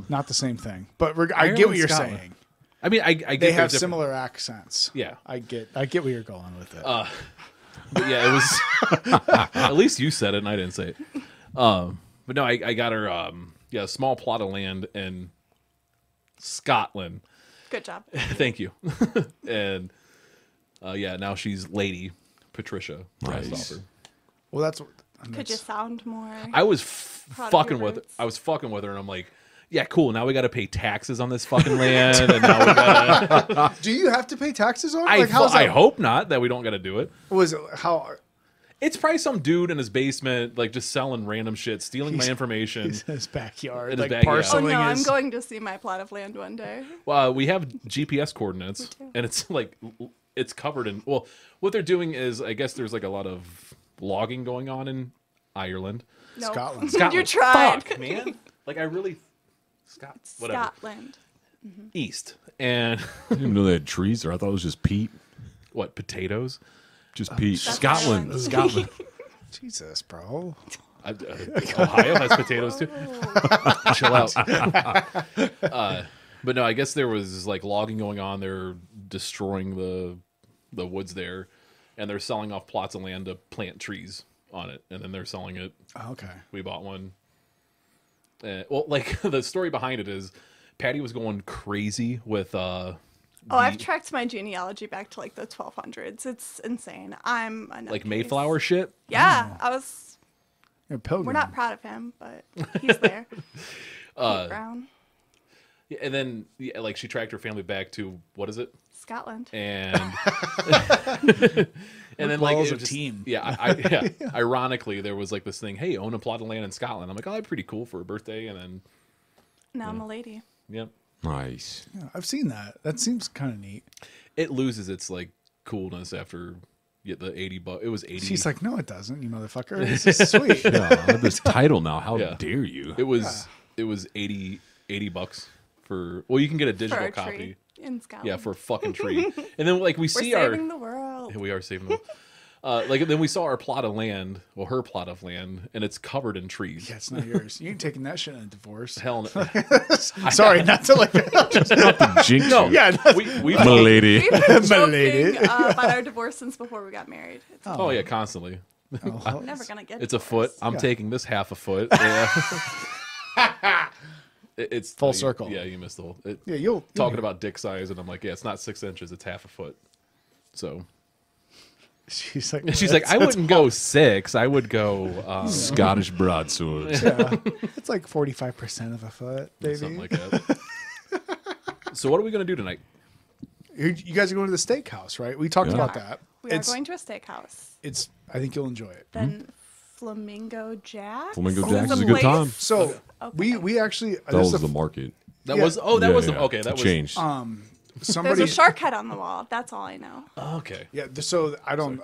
Not the same thing. But I get what
Ireland,
you're
Scotland.
saying.
I mean, I get
They
they're
have
different.
similar accents.
Yeah.
I get where you're going with it.
But yeah, it was. At least you said it, and I didn't say it. But no, I got her. A small plot of land in Scotland.
Good job.
Thank you. And now she's Lady Patricia.
Nice.
Christopher.
Well, that's what.
Could you sound more?
I was
Proud of
fucking
your
with
roots.
I was fucking with her, and I'm like, yeah, cool. Now we got to pay taxes on this fucking land, and now we gotta.
Do you have to pay taxes on it?
I,
Like, how's that?
I hope not that we don't got to do it.
Was it how?
It's probably some dude in his basement, like just selling random shit, stealing my information.
He's in his backyard,
In his
like
backyard.
Oh
parceling
no, I'm
his.
going to see my plot of land one day.
We have GPS coordinates, and it's like it's covered in. Well, what they're doing is, I guess there's like a lot of logging going on in Ireland.
No.
Scotland.
You tried.
Fuck, man. Like I really, whatever.
Scotland.
East and
I didn't even know they had trees there. I thought it was just peat.
what potatoes?
Just peat.
That's
Scotland.
Ireland.
Scotland.
Jesus, bro.
Ohio has potatoes too. Chill out. But no, I guess there was like logging going on. They're destroying the woods there, and they're selling off plots of land to plant trees on it, and then they're selling it.
Okay.
We bought one. Well, like the story behind it is, Patty was going crazy with.
Oh, I've tracked my genealogy back to like the 1200s. It's insane. I'm a
like
nutcase.
Mayflower shit.
Yeah, I was.
You're a pilgrim.
We're not proud of him, but he's there. Pete Brown,
Yeah, and then like she tracked her family back to what is it?
Scotland.
And and then like
balls
it
of
just,
team.
yeah. Ironically, there was like this thing. Hey, own a plot of land in Scotland. I'm like, oh, that'd be pretty cool for a birthday. And then,
Now I'm a lady.
yep,
Nice.
Yeah, I've seen that. That seems kind of neat.
it loses its like coolness after the $80. It was 80.
She's like, no, it doesn't, you motherfucker. This is sweet.
Yeah, I have this title now. How
Yeah.
dare you?
it was 80 $80 for. Well, you can get a
For
digital
a
copy.
tree in Scotland.
Yeah, for a fucking tree. And then like we
We're
see
saving the world.
We are saving them. Like then we saw our plot of land, well, her plot of land, and it's covered in trees.
Yeah, it's not yours. You ain't taking that shit in a divorce.
Hell no.
Sorry, not to like.
Jinx
No,
you,
Yeah.
we
my lady.
We've been
My lady.
joking about our divorce since before we got married. It's
oh yeah, constantly.
never gonna get.
It's a foot.
divorced.
I'm taking this half a foot. Yeah. It's
Full circle.
Yeah, you missed the whole.
Yeah, you'll
Talking about dick size, and I'm like, yeah, it's not 6 inches, it's half a foot. So
She's like,
she's like, I wouldn't go 6. I would go
Scottish broadswords.
Yeah, it's like 45% of a foot, baby.
something like that. So what are we gonna do tonight?
You guys are going to the steakhouse, right? We talked
Yeah.
about that.
We are
It's,
going to a steakhouse.
it's. I think you'll enjoy it.
Then Flamingo Jack.
Flamingo
is
Jack's
a
is a good
place?
time.
So
Okay.
we actually
That was the market.
That
Yeah.
was that was
Yeah,
okay.
it
That was
changed.
somebody.
There's a shark head on the wall. That's all I know.
okay.
Yeah, so I don't.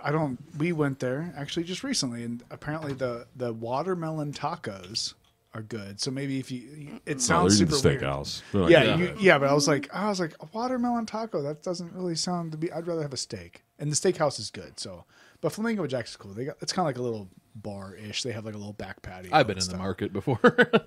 We went there actually just recently, and apparently the watermelon tacos are good. So maybe if you, it
Oh,
sounds
they're in the
super weird.
steakhouse. They're like,
Yeah, but I was like a watermelon taco. That doesn't really sound to be. I'd rather have a steak, and the steakhouse is good. So, but Flamingo Jack's is cool. It's kind of like a little bar-ish. They have like a little back patio.
I've been
and
in the
stuff.
market before.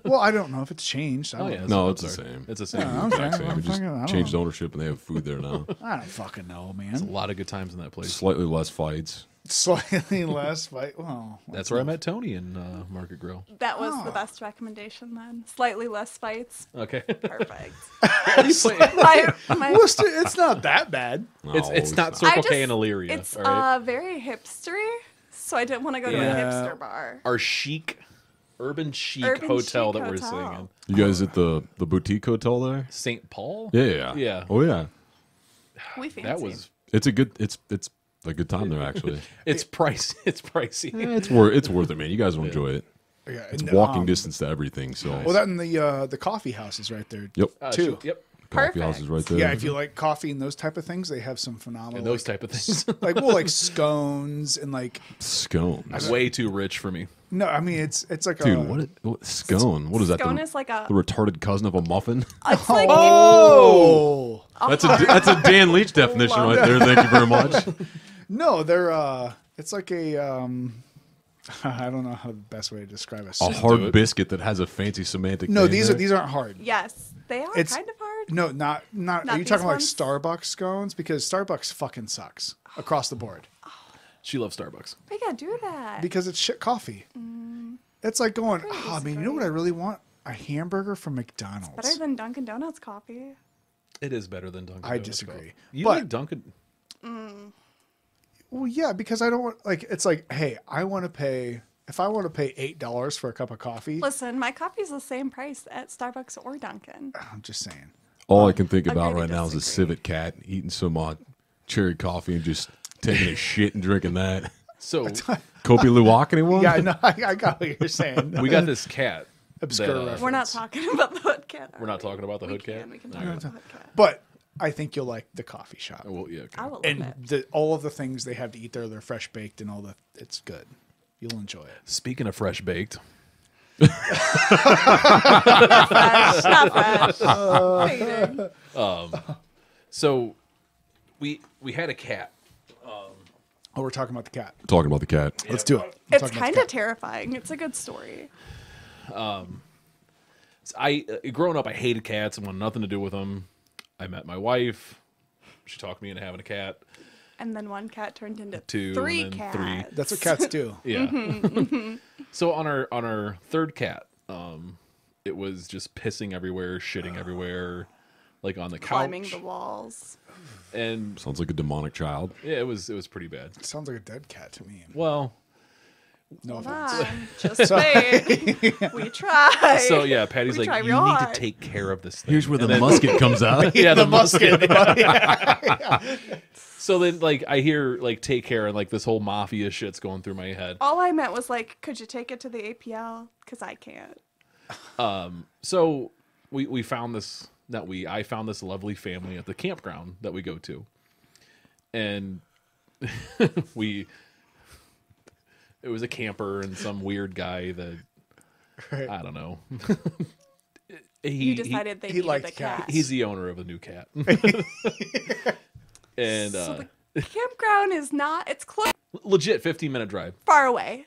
Well, I don't know if it's changed. I don't
Oh, yeah.
know.
No,
I'm
it's the
sorry.
same.
It's the same.
Yeah,
Exact
okay.
same.
Well,
We just
fucking- I don't
changed
know.
ownership and they have food there now.
I don't fucking know,
A
man.
lot of good times in that place.
Slightly less fights.
Slightly less fight. Well,
That's where I met Tony in Market Grill.
That was
Oh.
the best recommendation then. Slightly less fights.
Okay.
Perfect.
It's
my,
Worcester, it's not that bad.
No,
it's not
I
Circle
just-
K in Elyria.
It's
all right.
very hipstery, so I didn't want to go to a
Yeah.
hipster bar.
Our chic, urban chic
Urban
hotel
chic
that we're
hotel.
staying in.
You guys at the boutique hotel there?
St. Paul.
Yeah.
Yeah.
Oh yeah.
We fancy.
That was.
It's a good. It's a good time there actually.
It's pricey. It's pricey.
It's worth it, man. You guys will enjoy it.
Yeah,
It's
and,
walking distance to everything. So
Well, that and the coffee house is right there.
yep,
too.
Yep.
coffee house is
Perfect.
right there.
Yeah, if you like coffee and those type of things, they have some phenomenal.
And those
like,
type of things.
like scones and like
Scones,
Way too rich for me.
no, I mean it's like
dude.
a
What scone? What is that?
Scone
The,
is like a.
the retarded cousin of a muffin?
It's like
oh
That's a Dan Leach definition
Love
right there. Thank you very much.
no, they're it's like a I don't know how the best way to describe it.
A
do
hard
it.
biscuit that has a fancy semantic.
No,
name
these
there.
aren't hard.
yes, they are
It's-
kind of hard.
No, not.
Not
Are you
these
talking like
ones?
Starbucks scones? Because Starbucks fucking sucks across the board.
She loves Starbucks.
We gotta do that.
Because it's shit coffee. It's like going,
Pretty
oh man, you know what I really want? A hamburger from McDonald's.
Better than Dunkin' Donuts coffee.
It is better than Dunkin'.
I
Donuts
disagree.
coffee. You
But-
like Dunkin'?
Well, yeah, because I don't want like it's like, hey, I want to pay if I want to pay $8 for a cup of coffee.
Listen, my coffee's the same price at Starbucks or Dunkin'.
I'm just saying.
All I can think about
agree to
right now is a
disagree.
civet cat eating some cherry coffee and just taking a shit and drinking that.
So
Kopi Luwak, anyone?
Yeah, no, I got what you're saying.
we got this cat.
Obscure
that,
reference.
We're not talking about the hood cat. are
We're not
we?
talking about the hood cat?
We can talk about the hood cat.
But I think you'll like the coffee shop.
Well, yeah. Okay.
I will love
And
it.
all of the things they have to eat there, they're fresh baked and all the it's good. You'll enjoy it.
Speaking of fresh baked,
Fresh, not fresh. Fading.
so we had a cat.
Oh, we're talking about the cat.
Talking about the cat.
Let's do it.
It's kind of terrifying. It's a good story.
Growing up, I hated cats and wanted nothing to do with them. I met my wife. She talked me into having a cat.
And then one cat turned into
Two,
three
and then
cats.
three.
That's what cats do.
Yeah. So on our third cat, it was just pissing everywhere, shitting everywhere, like on the couch,
Climbing the walls.
and
Sounds like a demonic child.
yeah, it was pretty bad.
Sounds like a dead cat to me.
Well,
No
Hold
offense.
on. Just wait. We try.
so yeah, Patty's
We
like,
try
you
real
need to
hard."
take care of this thing.
Here's where the
And then-
musket comes out.
yeah, the
musket.
So then, like, I hear like take care, and like this whole mafia shit's going through my head.
All I meant was like, could you take it to the APL? Because I can't.
So we found this. I found this lovely family at the campground that we go to, and it was a camper and some weird guy that I don't know.
You decided they
he
needed
liked
a cat.
He's the owner of a new cat. And
So the campground is not. It's close,
legit 15-minute drive.
far away,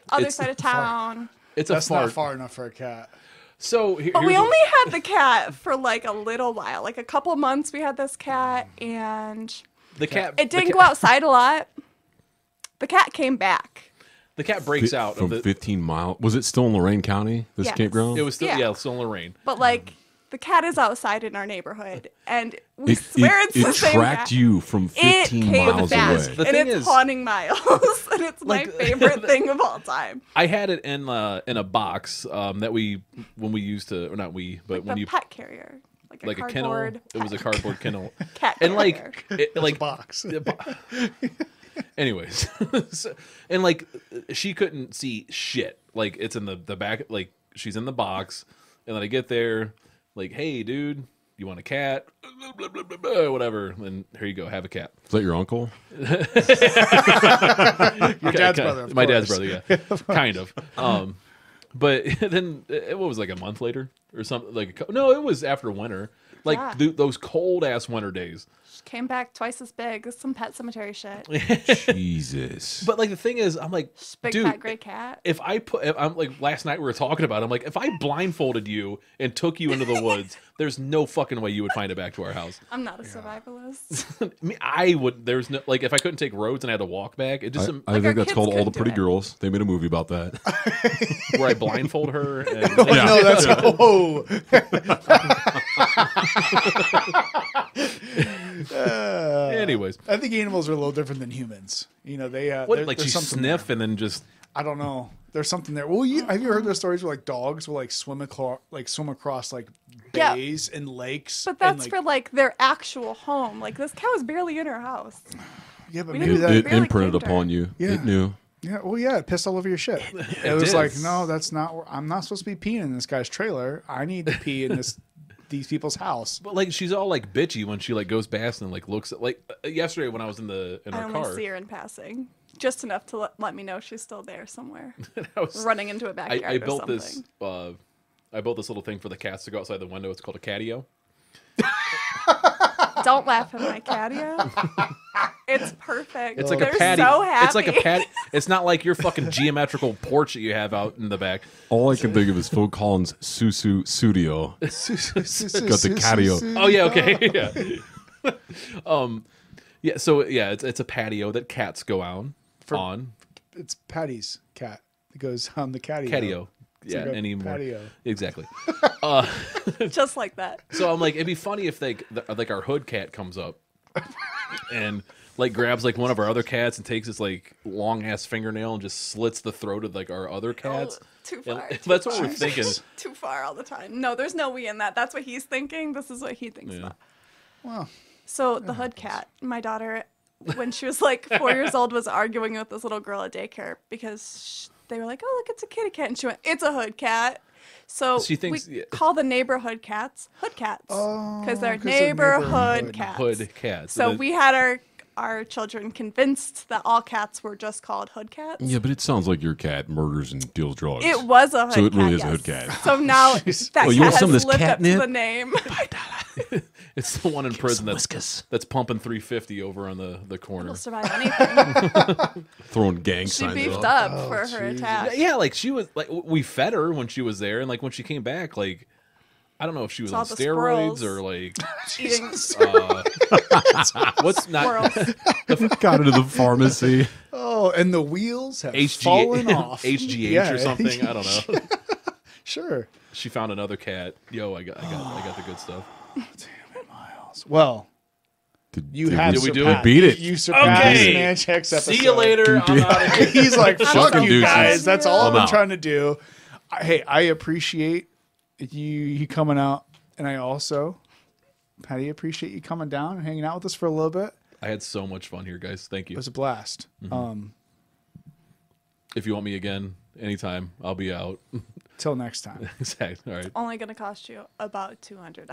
other
It's
side of town.
It's
That's
a far.
not far enough for a cat.
So
But we
here's
only had the cat for like a little while, like a couple months. We had this cat, and
the cat.
it didn't
the
go
cat,
outside a lot. The cat came back.
The cat breaks out
from
of the.
15 miles. Was it still in Lorain County, this
Yes.
campground?
It was still
Yeah.
still in Lorraine.
But like the cat is outside in our neighborhood, and we swear it's the
it
same
tracked
cat.
you from
It
15
came
miles
back,
away.
The
and
thing
it's
is-
haunting Miles, and it's my
Like-
favorite thing of all time.
I had it in a box that when we used to, or not we, but when
The
you
pet carrier, like
a kennel.
cardboard
It was a cardboard kennel.
cat
And
carrier.
like
Box.
anyways, and like she couldn't see shit. Like it's in the back. Like she's in the box, and then I get there, like, hey, dude, you want a cat? Blah, blah, blah, blah, whatever. And here you go, have a cat.
Is that your uncle?
Your dad's brother. Of
My dad's
course.
brother, yeah, kind of. But then what was it, like a month later or something? No, it was after winter. Like
Yeah.
those cold ass winter days.
Came back twice as big. It's some Pet Cemetery shit.
Jesus.
But like the thing is, I'm like,
Big
dude,
fat gray cat.
if I'm like last night we were talking about it, I'm like, if I blindfolded you and took you into the woods, there's no fucking way you would find it back to our house.
I'm not a survivalist.
I mean, I would. There's no like if I couldn't take roads and I had to walk back, it just
I
our
think that's
kids
called All the
couldn't do
Pretty
it.
Girls. They made a movie about that.
where I blindfold her. And,
No, that's whoa.
anyways,
I think animals are a little different than humans. You know, they
what like
there's
she
something
sniff
there.
and then just
I don't know. There's something there. Well, have you heard those stories where like dogs will like swim across like
Yeah.
bays and lakes?
But
and,
that's
like,
for like their actual home. Like this cow is barely in her house.
yeah, but
we
maybe
didn't-
that.
It
barely
imprinted
cleaned her.
upon you.
Yeah.
It knew.
Yeah, well, yeah, it pissed all over your shit. It was
did.
like, no, that's not. I'm not supposed to be peeing in this guy's trailer. I need to pee in these people's house.
But like she's all like bitchy when she like goes past and like looks at like yesterday when I was in
I
our
only
car.
see her in passing, just enough to let me know she's still there somewhere,
I was-
running into a backyard
I
or
built
something.
this. I built this little thing for the cats to go outside the window. It's called a catio.
Don't laugh at my catio. It's perfect.
It's like
They're
a patio.
So happy.
It's like a patio. It's not like your fucking geometrical porch that you have out in the back.
All I can think of is Phil Collins' Susu Studio.
Got
the catio.
Oh yeah, okay, yeah. Yeah. So yeah, it's a patio that cats go on.
It's Patty's cat. It goes on the catio.
Catio. Yeah,
like a
anymore.
patio.
Exactly.
just like that.
So I'm like, it'd be funny if like our hood cat comes up, and like grabs like one of our other cats and takes his like long ass fingernail and just slits the throat of like our other cats.
Too
And
far.
that's what we're thinking.
Too far all the time. No, there's no we in that. That's what he's thinking. This is what he thinks
Yeah.
about.
Well,
So the hood cat, my daughter, when she was like 4 years old, was arguing with this little girl at daycare because they were like, "Oh, look, it's a kitty cat," and she went, "It's a hood cat." So
She thinks-
we
yeah.
call the neighborhood cats hood cats because they're
'cause they're
neighborhood
neighborhood
cats.
Hood cats.
So
the-
we had our children convinced that all cats were just called hood cats.
Yeah, but it sounds like your cat murders and deals drugs.
It was a hood
So it
cat.
really is a
yes.
hood cat.
So now that
Oh,
cat
you want
has
some of this
lived up to
catnip?
the name.
It's the one in prison that's pumping 350 over on the corner.
Will survive anything.
Throwing gang
She
signs
beefed
up.
up for her attack.
Yeah, like she was like we fed her when she was there, and like when she came back, like I don't know if she was
Saw
on
the
steroids
squirrels.
or like
Eating
what's not
squirrels.
Got into the pharmacy.
oh, and the wheels have fallen off.
HGH
Yeah.
or something. I don't know.
Sure.
She found another cat. Yo, I got the good stuff.
Well,
Did,
you
did
have
Did we do
surpassed-
it?
Beat it.
You surpassed
Okay.
Man Check's episode.
See you later. I'm out of here.
He's like, fuck
Fucking
you
deuces.
guys. That's all
I'm
I've been
out.
trying to do. Hey, I appreciate you coming out, and I also, Patty, appreciate you coming down and hanging out with us for a little bit.
I had so much fun here, guys. Thank
It
you.
was a blast.
If you want me again, anytime, I'll be out.
Till next time.
Exactly. All right.
Only going to cost you about $200.